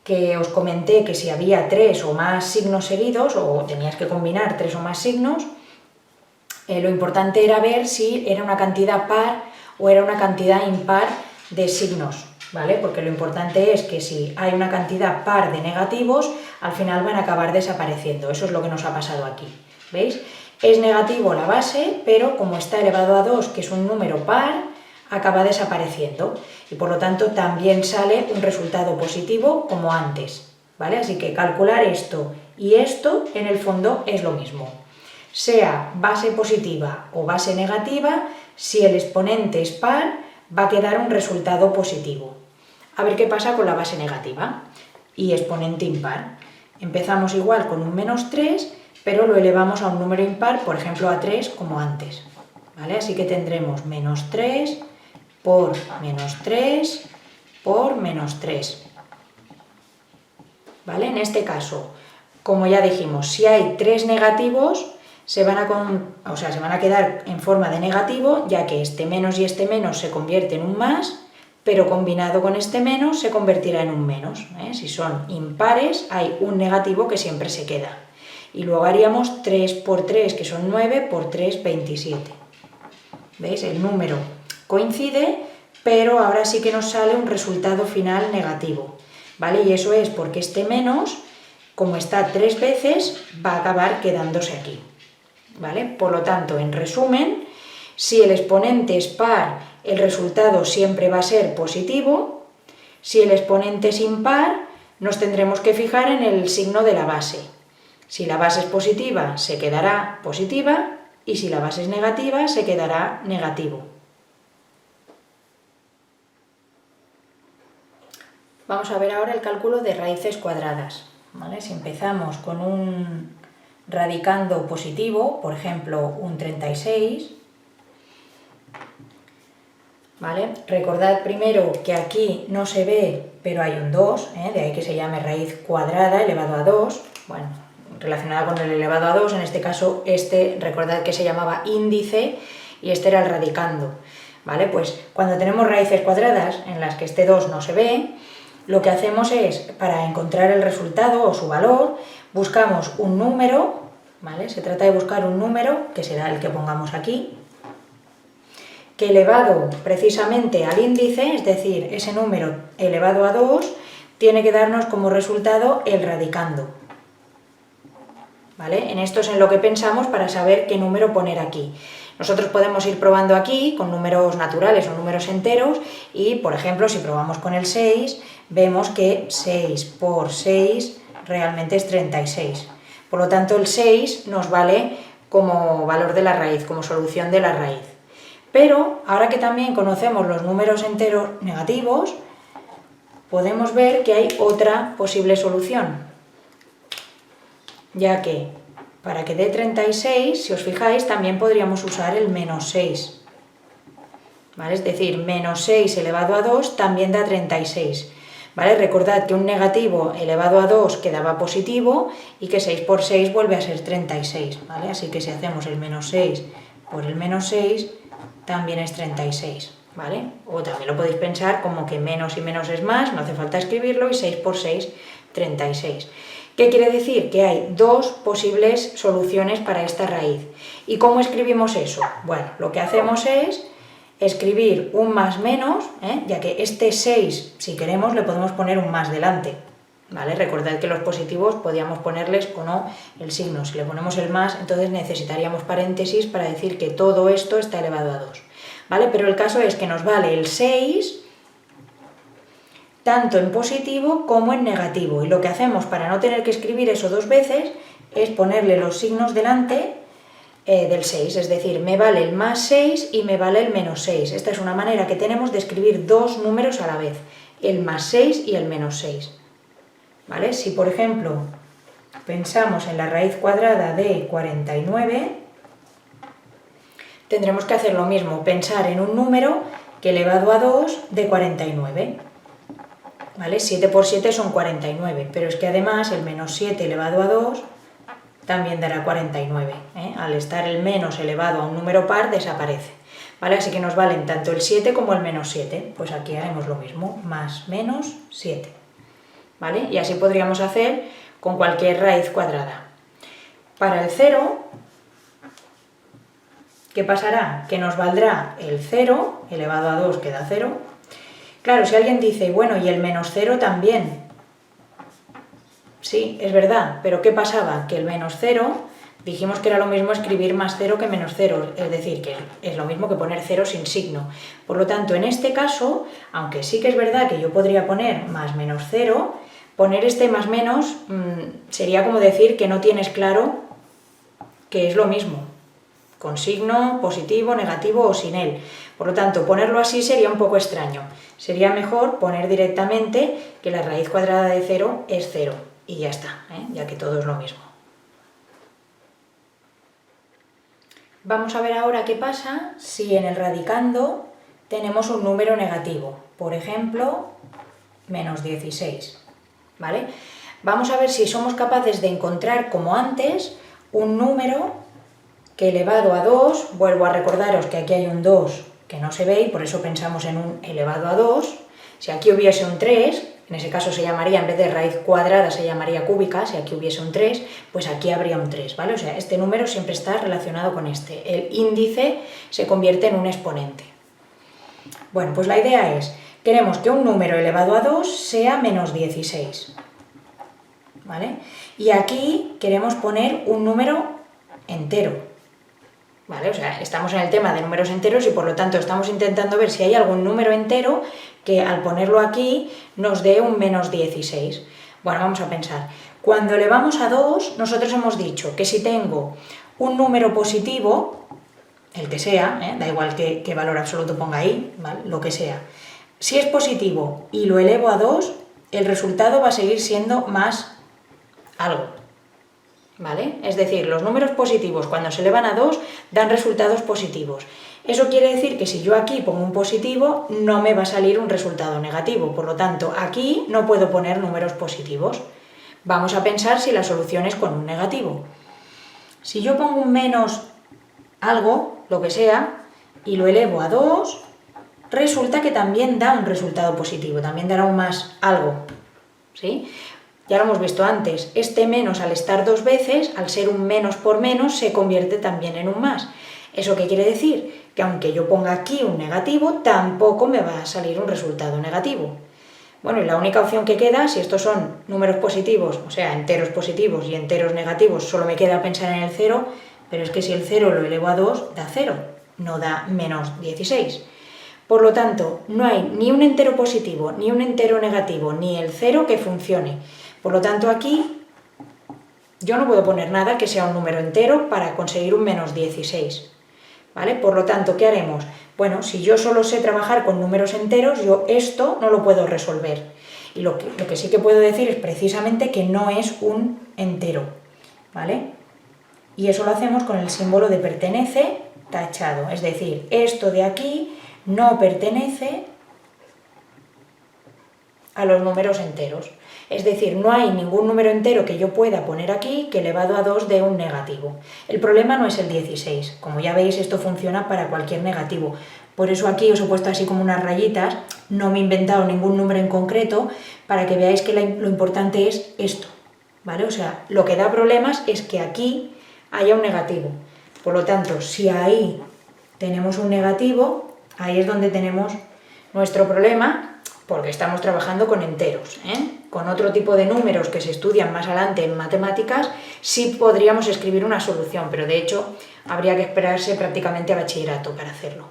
que os comenté que si había 3 o más signos seguidos, o tenías que combinar 3 o más signos, lo importante era ver si era una cantidad par o era una cantidad impar de signos, ¿vale? Porque lo importante es que si hay una cantidad par de negativos, al final van a acabar desapareciendo. Eso es lo que nos ha pasado aquí, ¿veis? Es negativo la base, pero como está elevado a 2, que es un número par, acaba desapareciendo y por lo tanto también sale un resultado positivo como antes, ¿vale? Así que calcular esto y esto en el fondo es lo mismo. Sea base positiva o base negativa, si el exponente es par, va a quedar un resultado positivo. A ver qué pasa con la base negativa y exponente impar. Empezamos igual con un -3, pero lo elevamos a un número impar, por ejemplo a 3 como antes, ¿vale? Así que tendremos -3 por -3 por -3, ¿vale? En este caso, como ya dijimos, si hay 3 negativos, se van a quedar en forma de negativo, ya que este menos y este menos se convierte en un más, pero combinado con este menos se convertirá en un menos, ¿eh? Si son impares, hay un negativo que siempre se queda. Y luego haríamos 3 por 3, que son 9, por 3, 27. ¿Veis? El número coincide, pero ahora sí que nos sale un resultado final negativo, ¿vale? Y eso es porque este menos, como está 3 veces, va a acabar quedándose aquí, ¿vale? Por lo tanto, en resumen, si el exponente es par, el resultado siempre va a ser positivo. Si el exponente es impar, nos tendremos que fijar en el signo de la base. Si la base es positiva, se quedará positiva, y si la base es negativa, se quedará negativo. Vamos a ver ahora el cálculo de raíces cuadradas, ¿vale? Si empezamos con un radicando positivo, por ejemplo, un 36, ¿vale? Recordad primero que aquí no se ve, pero hay un 2, de ahí que se llame raíz cuadrada elevado a 2, bueno, relacionada con el elevado a 2, en este caso recordad que se llamaba índice y este era el radicando, ¿vale? Pues cuando tenemos raíces cuadradas en las que este 2 no se ve, lo que hacemos es, para encontrar el resultado o su valor, buscamos un número, ¿vale? Se trata de buscar un número, que será el que pongamos aquí, que elevado precisamente al índice, es decir, ese número elevado a 2, tiene que darnos como resultado el radicando, ¿vale? En esto es en lo que pensamos para saber qué número poner aquí. Nosotros podemos ir probando aquí con números naturales o números enteros y, por ejemplo, si probamos con el 6, vemos que 6 por 6 realmente es 36. Por lo tanto, el 6 nos vale como valor de la raíz, como solución de la raíz. Pero, ahora que también conocemos los números enteros negativos, podemos ver que hay otra posible solución, ya que para que dé 36, si os fijáis, también podríamos usar el -6, ¿vale? Es decir, -6 elevado a 2 también da 36, ¿vale? Recordad que un negativo elevado a 2 quedaba positivo y que 6 por 6 vuelve a ser 36, ¿vale? Así que si hacemos el -6 por el -6, también es 36, ¿vale? O también lo podéis pensar como que menos y menos es más, no hace falta escribirlo, y 6 por 6, 36. ¿Qué quiere decir? Que hay dos posibles soluciones para esta raíz. ¿Y cómo escribimos eso? Bueno, lo que hacemos es escribir un más menos, ya que este 6, si queremos, le podemos poner un más delante, ¿vale? Recordad que los positivos podíamos ponerles o no el signo. Si le ponemos el más, entonces necesitaríamos paréntesis para decir que todo esto está elevado a 2, ¿vale? Pero el caso es que nos vale el 6 tanto en positivo como en negativo, y lo que hacemos para no tener que escribir eso dos veces es ponerle los signos delante del 6, es decir, me vale el +6 y me vale el -6. Esta es una manera que tenemos de escribir dos números a la vez, el +6 y el -6, ¿vale? Si, por ejemplo, pensamos en la raíz cuadrada de 49, tendremos que hacer lo mismo, pensar en un número que elevado a 2 de 49, ¿vale? 7 por 7 son 49, pero es que además el -7 elevado a 2 también dará 49, Al estar el menos elevado a un número par desaparece, ¿vale? Así que nos valen tanto el 7 como el -7, pues aquí haremos lo mismo, más menos 7, ¿vale? Y así podríamos hacer con cualquier raíz cuadrada. Para el 0, ¿qué pasará? Que nos valdrá el 0, elevado a 2 queda 0. Claro, si alguien dice, bueno, y el -0 también. Sí, es verdad, pero ¿qué pasaba? Que el -0 Dijimos que era lo mismo escribir más 0 que menos 0, es decir, que es lo mismo que poner 0 sin signo. Por lo tanto, en este caso, aunque sí que es verdad que yo podría poner más menos 0, poner este más menos sería como decir que no tienes claro que es lo mismo, con signo, positivo, negativo o sin él. Por lo tanto, ponerlo así sería un poco extraño. Sería mejor poner directamente que la raíz cuadrada de 0 es 0 y ya está, ya que todo es lo mismo. Vamos a ver ahora qué pasa si en el radicando tenemos un número negativo, por ejemplo, menos 16, ¿vale? Vamos a ver si somos capaces de encontrar, como antes, un número que elevado a 2, vuelvo a recordaros que aquí hay un 2 que no se ve y por eso pensamos en un elevado a 2, si aquí hubiese un 3, en ese caso se llamaría, en vez de raíz cuadrada, se llamaría cúbica, si aquí hubiese un 3, pues aquí habría un 3, ¿vale? O sea, este número siempre está relacionado con este. El índice se convierte en un exponente. Bueno, pues la idea es, queremos que un número elevado a 2 sea menos 16, ¿vale? Y aquí queremos poner un número entero, ¿vale? O sea, estamos en el tema de números enteros y por lo tanto estamos intentando ver si hay algún número entero que al ponerlo aquí nos dé un menos 16. Bueno, vamos a pensar. Cuando elevamos a 2, nosotros hemos dicho que si tengo un número positivo, el que sea, da igual qué valor absoluto ponga ahí, ¿vale? Lo que sea. Si es positivo y lo elevo a 2, el resultado va a seguir siendo más algo, ¿vale? Es decir, los números positivos cuando se elevan a 2 dan resultados positivos. Eso quiere decir que si yo aquí pongo un positivo no me va a salir un resultado negativo, por lo tanto aquí no puedo poner números positivos. Vamos a pensar si la solución es con un negativo. Si yo pongo un menos algo, lo que sea, y lo elevo a 2, resulta que también da un resultado positivo, también dará un más algo, ¿sí? Ya lo hemos visto antes, este menos al estar dos veces, al ser un menos por menos, se convierte también en un más. ¿Eso qué quiere decir? Que aunque yo ponga aquí un negativo, tampoco me va a salir un resultado negativo. Bueno, y la única opción que queda, si estos son números positivos, o sea, enteros positivos y enteros negativos, solo me queda pensar en el 0, pero es que si el 0 lo elevo a 2, da 0, no da menos 16. Por lo tanto, no hay ni un entero positivo, ni un entero negativo, ni el 0 que funcione. Por lo tanto, aquí yo no puedo poner nada que sea un número entero para conseguir un menos 16. ¿Vale? Por lo tanto, ¿qué haremos? Bueno, si yo solo sé trabajar con números enteros, yo esto no lo puedo resolver. Y lo que sí que puedo decir es precisamente que no es un entero, ¿vale? Y eso lo hacemos con el símbolo de pertenece tachado. Es decir, esto de aquí no pertenece a los números enteros. Es decir, no hay ningún número entero que yo pueda poner aquí que elevado a 2 dé un negativo. El problema no es el 16. Como ya veis, esto funciona para cualquier negativo. Por eso aquí os he puesto así como unas rayitas, no me he inventado ningún número en concreto, para que veáis que lo importante es esto, ¿vale? O sea, lo que da problemas es que aquí haya un negativo. Por lo tanto, si ahí tenemos un negativo, ahí es donde tenemos nuestro problema, porque estamos trabajando con enteros, Con otro tipo de números que se estudian más adelante en matemáticas, sí podríamos escribir una solución, pero de hecho habría que esperarse prácticamente a bachillerato para hacerlo.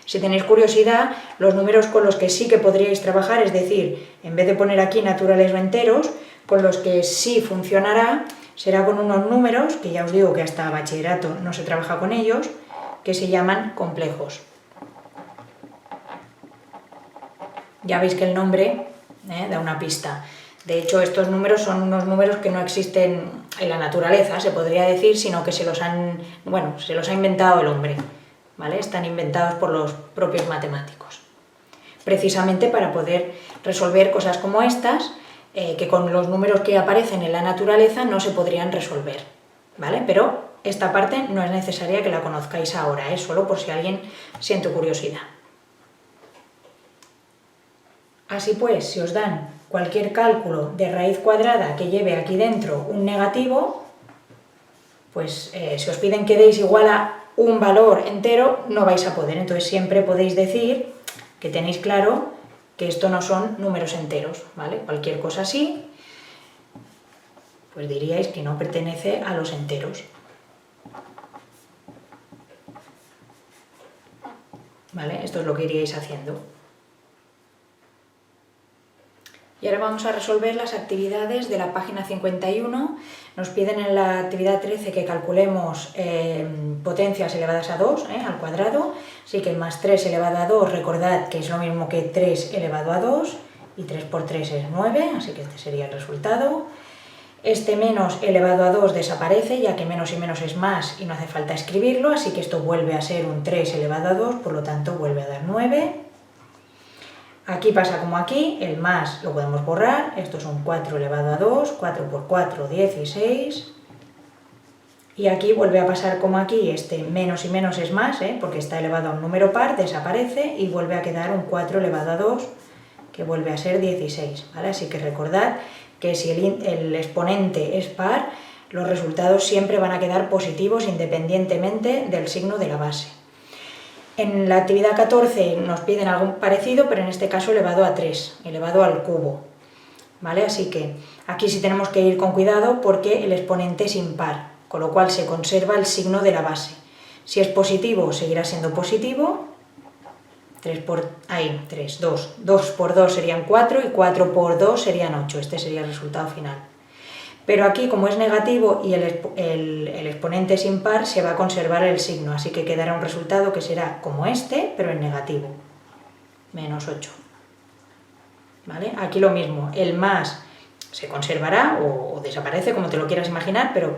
Si tenéis curiosidad, los números con los que sí que podríais trabajar, es decir, en vez de poner aquí naturales o enteros, con los que sí funcionará, será con unos números, que ya os digo que hasta bachillerato no se trabaja con ellos, que se llaman complejos. Ya veis que el nombre da una pista. De hecho, estos números son unos números que no existen en la naturaleza, se podría decir, sino que se los ha inventado el hombre, ¿vale? Están inventados por los propios matemáticos. Precisamente para poder resolver cosas como estas, que con los números que aparecen en la naturaleza no se podrían resolver, ¿vale? Pero esta parte no es necesaria que la conozcáis ahora, solo por si alguien siente curiosidad. Así pues, si os dan cualquier cálculo de raíz cuadrada que lleve aquí dentro un negativo, pues si os piden que deis igual a un valor entero, no vais a poder. Entonces siempre podéis decir que tenéis claro que esto no son números enteros, ¿vale? Cualquier cosa así, pues diríais que no pertenece a los enteros. ¿Vale? Esto es lo que iríais haciendo. Y ahora vamos a resolver las actividades de la página 51. Nos piden en la actividad 13 que calculemos potencias elevadas a 2 al cuadrado. Así que más 3 elevado a 2, recordad que es lo mismo que 3 elevado a 2, y 3 por 3 es 9, así que este sería el resultado. Este menos elevado a 2 desaparece, ya que menos y menos es más y no hace falta escribirlo, así que esto vuelve a ser un 3 elevado a 2, por lo tanto vuelve a dar 9. Aquí pasa como aquí, el más lo podemos borrar, esto es un 4 elevado a 2, 4 por 4, 16. Y aquí vuelve a pasar como aquí, este menos y menos es más, porque está elevado a un número par, desaparece y vuelve a quedar un 4 elevado a 2, que vuelve a ser 16, ¿vale? Así que recordad que si el exponente es par, los resultados siempre van a quedar positivos independientemente del signo de la base. En la actividad 14 nos piden algo parecido, pero en este caso elevado a 3, elevado al cubo, ¿vale? Así que aquí sí tenemos que ir con cuidado porque el exponente es impar, con lo cual se conserva el signo de la base. Si es positivo, seguirá siendo positivo. 2 por 2 serían 4 y 4 por 2 serían 8, este sería el resultado final. Pero aquí, como es negativo y el exponente es impar, se va a conservar el signo, así que quedará un resultado que será como este, pero en negativo, menos 8. ¿Vale? Aquí lo mismo, el más se conservará o desaparece, como te lo quieras imaginar, pero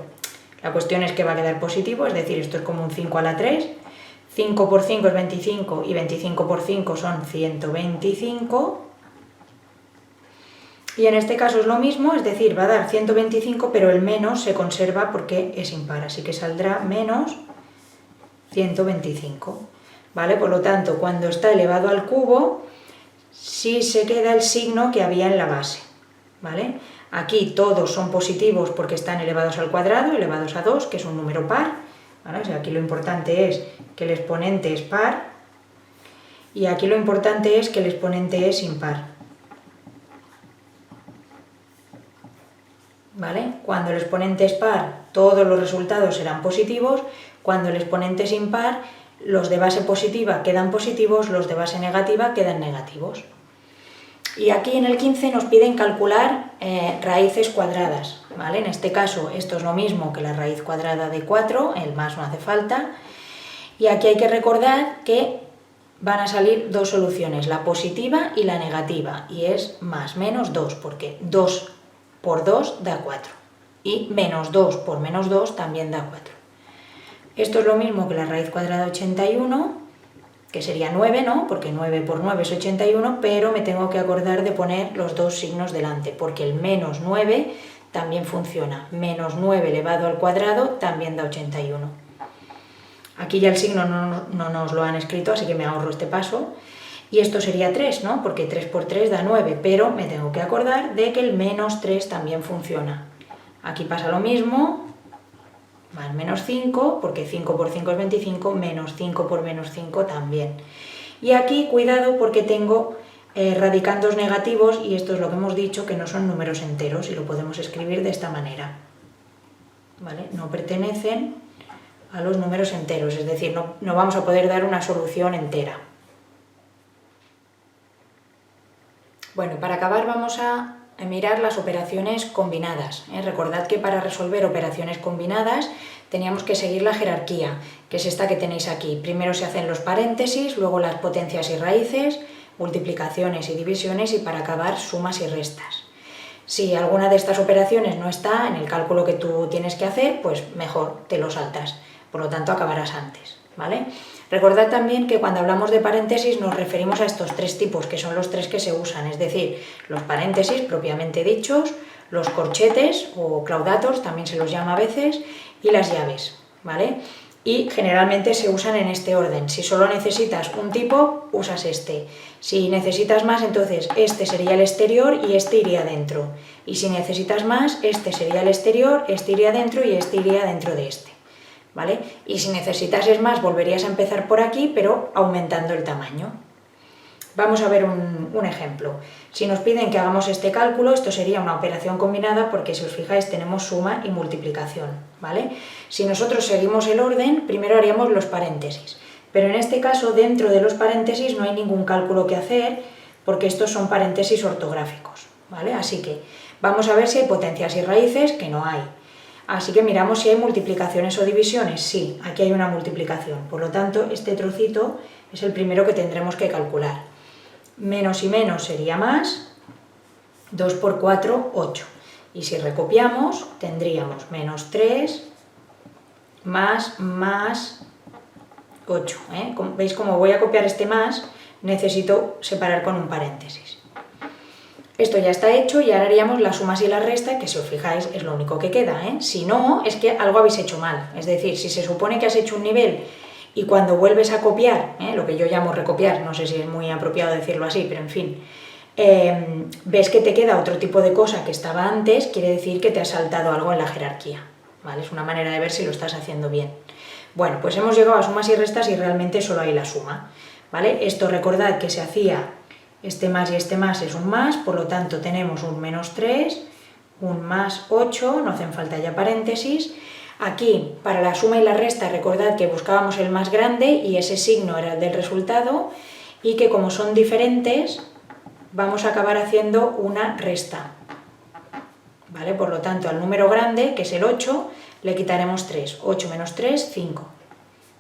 la cuestión es que va a quedar positivo, es decir, esto es como un 5 a la 3, 5 por 5 es 25 y 25 por 5 son 125. Y en este caso es lo mismo, es decir, va a dar 125, pero el menos se conserva porque es impar, así que saldrá menos 125. ¿Vale? Por lo tanto, cuando está elevado al cubo, sí se queda el signo que había en la base. ¿Vale? Aquí todos son positivos porque están elevados al cuadrado, elevados a 2, que es un número par. ¿Vale? O sea, aquí lo importante es que el exponente es par, y aquí lo importante es que el exponente es impar. ¿Vale? Cuando el exponente es par, todos los resultados serán positivos. Cuando el exponente es impar, los de base positiva quedan positivos, los de base negativa quedan negativos. Y aquí en el 15 nos piden calcular raíces cuadradas, ¿vale? En este caso esto es lo mismo que la raíz cuadrada de 4, el más no hace falta. Y aquí hay que recordar que van a salir dos soluciones, la positiva y la negativa, y es más menos 2, porque 2 por 2 da 4, y menos 2 por menos 2 también da 4. Esto es lo mismo que la raíz cuadrada de 81, que sería 9, ¿no? Porque 9 por 9 es 81, pero me tengo que acordar de poner los dos signos delante, porque el menos 9 también funciona. Menos 9 elevado al cuadrado también da 81. Aquí ya el signo no nos lo han escrito, así que me ahorro este paso. Y esto sería 3, ¿no? Porque 3 por 3 da 9, pero me tengo que acordar de que el menos 3 también funciona. Aquí pasa lo mismo, más menos 5, porque 5 por 5 es 25, menos 5 por menos 5 también. Y aquí, cuidado, porque tengo radicandos negativos, y esto es lo que hemos dicho, que no son números enteros, y lo podemos escribir de esta manera. ¿Vale? No pertenecen a los números enteros, es decir, no vamos a poder dar una solución entera. Bueno, para acabar vamos a mirar las operaciones combinadas. Recordad que para resolver operaciones combinadas teníamos que seguir la jerarquía, que es esta que tenéis aquí. Primero se hacen los paréntesis, luego las potencias y raíces, multiplicaciones y divisiones, y para acabar sumas y restas. Si alguna de estas operaciones no está en el cálculo que tú tienes que hacer, pues mejor te lo saltas, por lo tanto acabarás antes, ¿vale? Recordad también que cuando hablamos de paréntesis nos referimos a estos tres tipos, que son los tres que se usan, es decir, los paréntesis propiamente dichos, los corchetes o claudators, también se los llama a veces, y las llaves, ¿vale? Y generalmente se usan en este orden. Si solo necesitas un tipo, usas este. Si necesitas más, entonces este sería el exterior y este iría dentro. Y si necesitas más, este sería el exterior, este iría dentro y este iría dentro de este. ¿Vale? Y si necesitases más, volverías a empezar por aquí, pero aumentando el tamaño. Vamos a ver un ejemplo. Si nos piden que hagamos este cálculo, esto sería una operación combinada porque, si os fijáis, tenemos suma y multiplicación, ¿vale? Si nosotros seguimos el orden, primero haríamos los paréntesis, pero en este caso, dentro de los paréntesis no hay ningún cálculo que hacer porque estos son paréntesis ortográficos, ¿vale? Así que vamos a ver si hay potencias y raíces, que no hay. Así que miramos si hay multiplicaciones o divisiones. Sí, aquí hay una multiplicación, por lo tanto, este trocito es el primero que tendremos que calcular. Menos y menos sería más, 2 por 4, 8. Y si recopiamos, tendríamos menos 3 más 8. ¿Veis cómo voy a copiar este más? Necesito separar con un paréntesis. Esto ya está hecho y ahora haríamos las sumas y las restas, que si os fijáis es lo único que queda. Si no, es que algo habéis hecho mal. Es decir, si se supone que has hecho un nivel y cuando vuelves a copiar, lo que yo llamo recopiar, no sé si es muy apropiado decirlo así, pero en fin, ves que te queda otro tipo de cosa que estaba antes, quiere decir que te has saltado algo en la jerarquía, ¿vale? Es una manera de ver si lo estás haciendo bien. Bueno, pues hemos llegado a sumas y restas y realmente solo hay la suma, ¿vale? Esto recordad que se hacía este más y este más es un más, por lo tanto tenemos un menos 3, un más 8, no hacen falta ya paréntesis. Aquí, para la suma y la resta, recordad que buscábamos el más grande y ese signo era el del resultado, y que como son diferentes, vamos a acabar haciendo una resta, ¿vale? Por lo tanto, al número grande, que es el 8, le quitaremos 3. 8 menos 3, 5,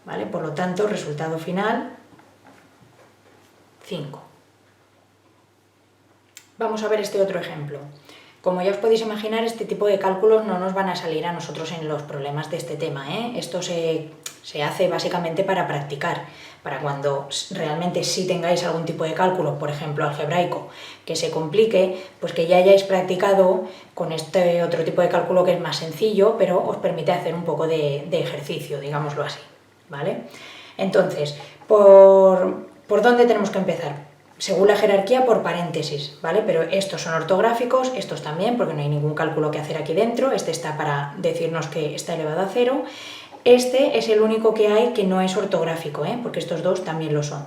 ¿vale? Por lo tanto, resultado final, 5. Vamos a ver este otro ejemplo. Como ya os podéis imaginar, este tipo de cálculos no nos van a salir a nosotros en los problemas de este tema, Esto se hace básicamente para practicar, para cuando realmente sí tengáis algún tipo de cálculo, por ejemplo algebraico, que se complique, pues que ya hayáis practicado con este otro tipo de cálculo que es más sencillo, pero os permite hacer un poco de ejercicio, digámoslo así, ¿vale? Entonces, ¿por dónde tenemos que empezar? Según la jerarquía, por paréntesis, ¿vale? Pero estos son ortográficos, estos también, porque no hay ningún cálculo que hacer aquí dentro. Este está para decirnos que está elevado a 0. Este es el único que hay que no es ortográfico, porque estos dos también lo son,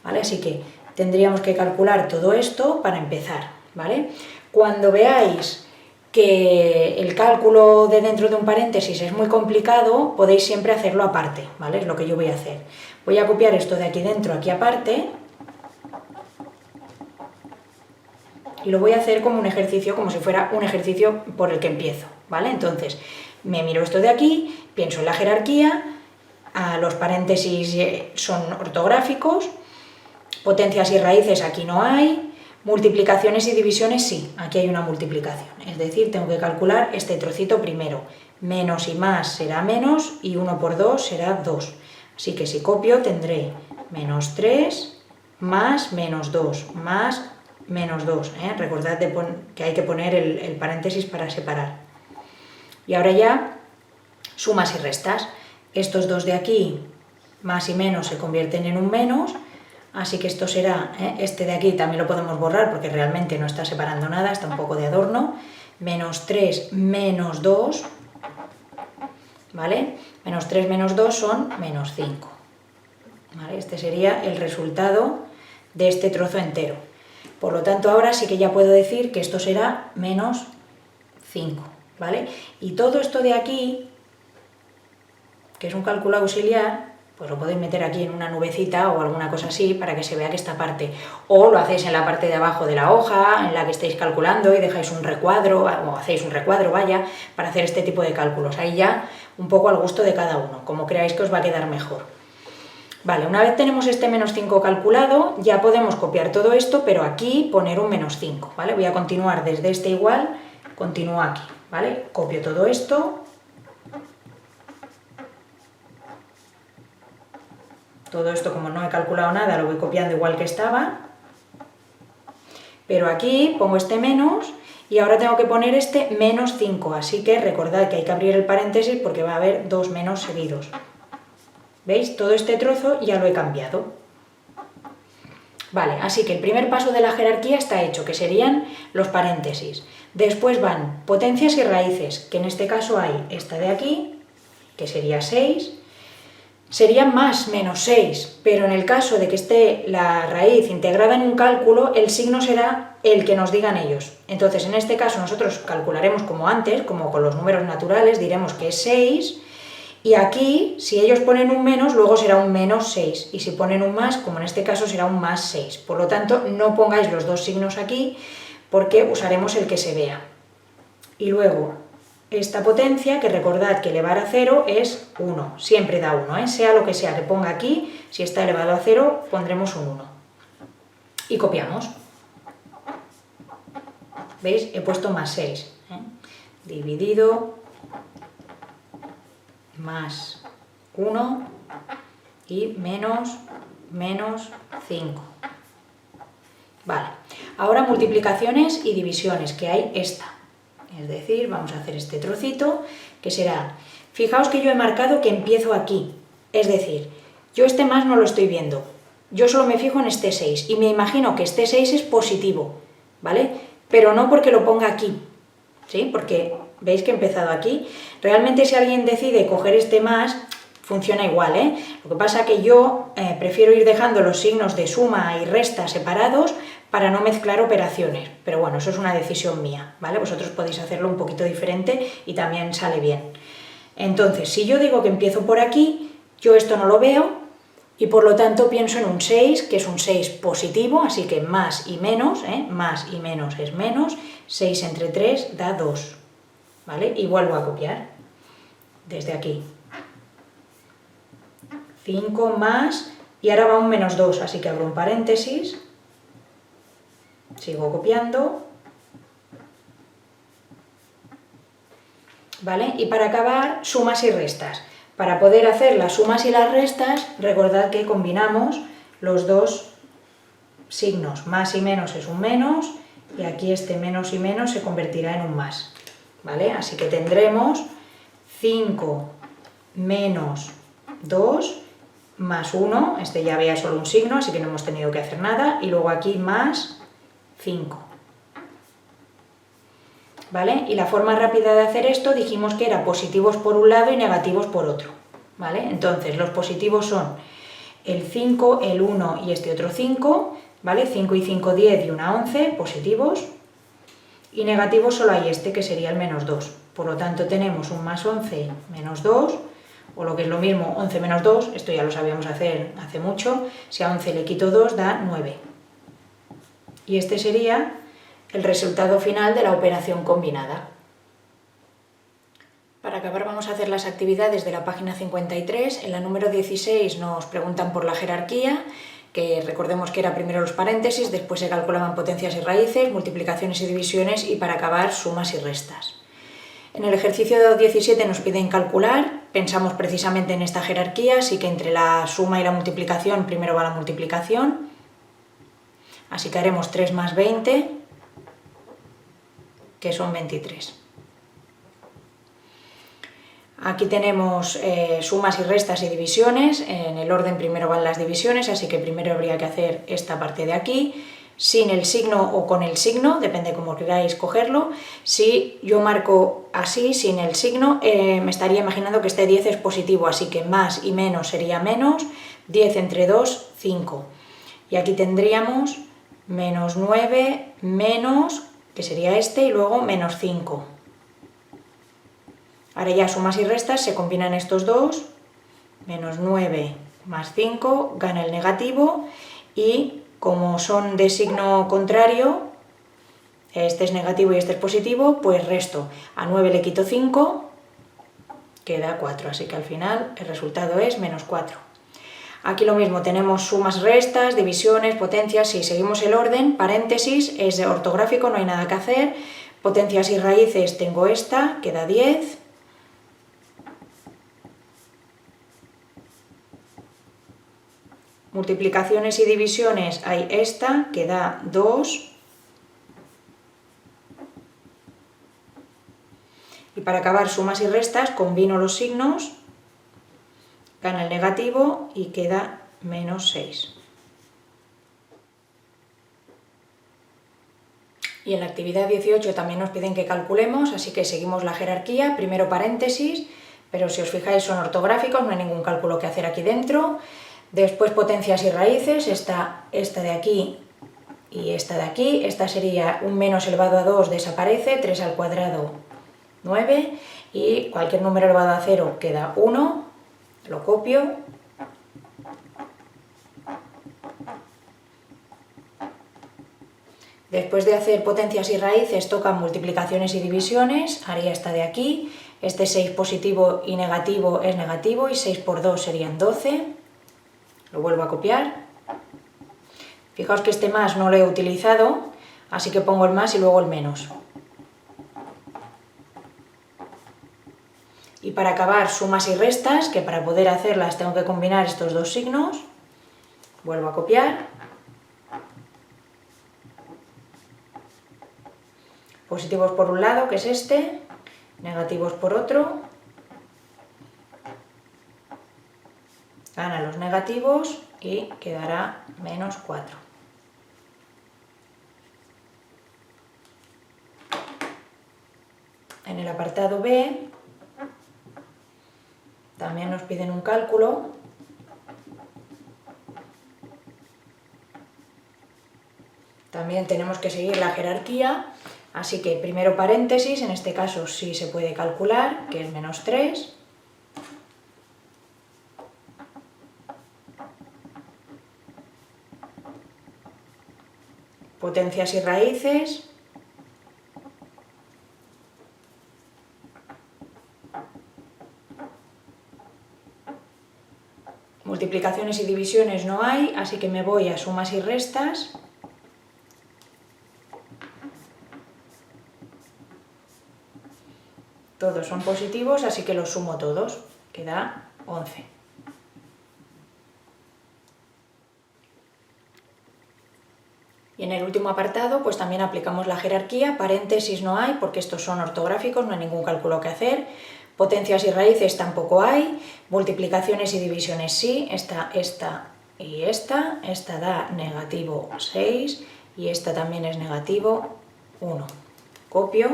¿vale? Así que tendríamos que calcular todo esto para empezar, ¿vale? Cuando veáis que el cálculo de dentro de un paréntesis es muy complicado, podéis siempre hacerlo aparte, ¿vale? Es lo que yo voy a hacer. Voy a copiar esto de aquí dentro, aquí aparte, y lo voy a hacer como un ejercicio, como si fuera un ejercicio por el que empiezo, ¿vale? Entonces, me miro esto de aquí, pienso en la jerarquía, los paréntesis son ortográficos, potencias y raíces aquí no hay, multiplicaciones y divisiones sí, aquí hay una multiplicación, es decir, tengo que calcular este trocito primero, menos y más será menos y 1 por 2 será 2, así que si copio tendré menos 3 más menos 2 más menos 2, recordad que hay que poner el paréntesis para separar. Y ahora ya, sumas y restas. Estos dos de aquí, más y menos, se convierten en un menos, así que esto será, este de aquí también lo podemos borrar porque realmente no está separando nada, está un poco de adorno, menos 3 menos 2, ¿vale? Menos 3 menos 2 son menos 5, ¿vale? Este sería el resultado de este trozo entero. Por lo tanto, ahora sí que ya puedo decir que esto será menos 5, ¿vale? Y todo esto de aquí, que es un cálculo auxiliar, pues lo podéis meter aquí en una nubecita o alguna cosa así para que se vea que esta parte, o lo hacéis en la parte de abajo de la hoja, en la que estéis calculando y dejáis un recuadro, o hacéis un recuadro, vaya, para hacer este tipo de cálculos. Ahí ya un poco al gusto de cada uno, como creáis que os va a quedar mejor. Vale, una vez tenemos este menos 5 calculado, ya podemos copiar todo esto, pero aquí poner un menos 5, ¿vale? Voy a continuar desde este igual, continúo aquí, ¿vale? Copio todo esto. Todo esto, como no he calculado nada, lo voy copiando igual que estaba. Pero aquí pongo este menos y ahora tengo que poner este menos 5, así que recordad que hay que abrir el paréntesis porque va a haber dos menos seguidos. ¿Veis? Todo este trozo ya lo he cambiado. Vale, así que el primer paso de la jerarquía está hecho, que serían los paréntesis. Después van potencias y raíces, que en este caso hay esta de aquí, que sería 6, sería más menos 6, pero en el caso de que esté la raíz integrada en un cálculo, el signo será el que nos digan ellos. Entonces, en este caso nosotros calcularemos como antes, como con los números naturales, diremos que es 6, y aquí, si ellos ponen un menos, luego será un menos 6, y si ponen un más, como en este caso, será un más 6. Por lo tanto, no pongáis los dos signos aquí, porque usaremos el que se vea. Y luego, esta potencia, que recordad que elevar a 0 es 1, siempre da 1, ¿eh? Sea lo que sea que ponga aquí, si está elevado a 0, pondremos un 1. Y copiamos. ¿Veis? He puesto más 6. Dividido más 1 y menos 5. Vale, ahora multiplicaciones y divisiones, que hay esta. Es decir, vamos a hacer este trocito, que será, fijaos que yo he marcado que empiezo aquí, es decir, yo este más no lo estoy viendo, yo solo me fijo en este 6, y me imagino que este 6 es positivo, ¿vale? Pero no porque lo ponga aquí, ¿sí? Porque veis que he empezado aquí. Realmente si alguien decide coger este más, funciona igual, ¿eh? Lo que pasa es que yo prefiero ir dejando los signos de suma y resta separados para no mezclar operaciones, pero bueno, eso es una decisión mía, ¿vale? Vosotros podéis hacerlo un poquito diferente y también sale bien. Entonces, si yo digo que empiezo por aquí, yo esto no lo veo y por lo tanto pienso en un 6, que es un 6 positivo, así que más y menos, más y menos es menos, 6 entre 3 da 2, ¿vale? Y vuelvo a copiar desde aquí. 5 más, y ahora va un menos 2, así que abro un paréntesis, sigo copiando, ¿vale? Y para acabar, sumas y restas. Para poder hacer las sumas y las restas, recordad que combinamos los dos signos, más y menos es un menos, y aquí este menos y menos se convertirá en un más, ¿vale? Así que tendremos 5 menos 2 más 1, este ya había solo un signo, así que no hemos tenido que hacer nada, y luego aquí más 5. ¿Vale? Y la forma rápida de hacer esto dijimos que era positivos por un lado y negativos por otro, ¿vale? Entonces los positivos son el 5, el 1 y este otro 5, ¿vale? 5 y 5, 10 y 1, 11, positivos, y negativos solo hay este, que sería el menos 2. Por lo tanto tenemos un más 11 menos 2, o lo que es lo mismo, 11 menos 2, esto ya lo sabíamos hacer hace mucho, si a 11 le quito 2 da 9. Y este sería el resultado final de la operación combinada. Para acabar vamos a hacer las actividades de la página 53. En la número 16 nos preguntan por la jerarquía, que recordemos que era primero los paréntesis, después se calculaban potencias y raíces, multiplicaciones y divisiones y para acabar sumas y restas. En el ejercicio 17 nos piden calcular, pensamos precisamente en esta jerarquía, así que entre la suma y la multiplicación primero va la multiplicación, así que haremos 3 más 20, que son 23. Aquí tenemos sumas y restas y divisiones, en el orden primero van las divisiones, así que primero habría que hacer esta parte de aquí, sin el signo o con el signo, depende cómo queráis cogerlo. Si yo marco así, sin el signo, me estaría imaginando que este 10 es positivo, así que más y menos sería menos, 10 entre 2, 5. Y aquí tendríamos menos 9, menos, que sería este, y luego menos 5. Ahora ya sumas y restas, se combinan estos dos, menos 9 más 5, gana el negativo, y como son de signo contrario, este es negativo y este es positivo, pues resto. A 9 le quito 5, queda 4, así que al final el resultado es menos 4. Aquí lo mismo, tenemos sumas, restas, divisiones, potencias, si seguimos el orden, paréntesis, es ortográfico, no hay nada que hacer, potencias y raíces tengo esta, queda 10, multiplicaciones y divisiones hay esta, que da 2. Y para acabar sumas y restas, combino los signos, gana el negativo y queda menos 6. Y en la actividad 18 también nos piden que calculemos, así que seguimos la jerarquía, primero paréntesis, pero si os fijáis son ortográficos, no hay ningún cálculo que hacer aquí dentro. Después potencias y raíces, esta de aquí y esta de aquí. Esta sería un menos elevado a 2 desaparece, 3 al cuadrado 9, y cualquier número elevado a 0 queda 1, lo copio. Después de hacer potencias y raíces tocan multiplicaciones y divisiones, haría esta de aquí. Este 6 positivo y negativo es negativo y 6 por 2 serían 12. Lo vuelvo a copiar. Fijaos que este más no lo he utilizado, así que pongo el más y luego el menos. Y para acabar, sumas y restas, que para poder hacerlas tengo que combinar estos dos signos. Vuelvo a copiar. Positivos por un lado, que es este, negativos por otro. Ganan los negativos y quedará menos 4. En el apartado B también nos piden un cálculo. También tenemos que seguir la jerarquía, así que primero paréntesis, en este caso sí se puede calcular, que es menos 3. Potencias y raíces. Multiplicaciones y divisiones no hay, así que me voy a sumas y restas. Todos son positivos, así que los sumo todos. Queda 11. Y en el último apartado, pues también aplicamos la jerarquía. Paréntesis no hay, porque estos son ortográficos, no hay ningún cálculo que hacer. Potencias y raíces tampoco hay. Multiplicaciones y divisiones sí. Esta y esta. Esta da negativo 6 y esta también es negativo 1. Copio.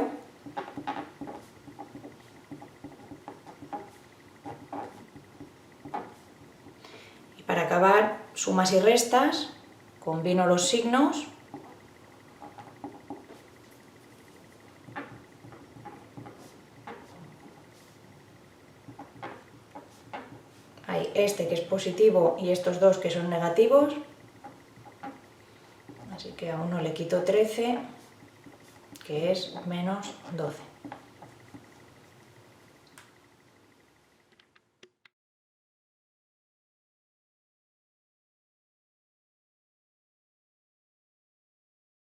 Y para acabar, sumas y restas. Combino los signos. Hay este que es positivo y estos dos que son negativos. Así que a uno le quito 13, que es menos 12.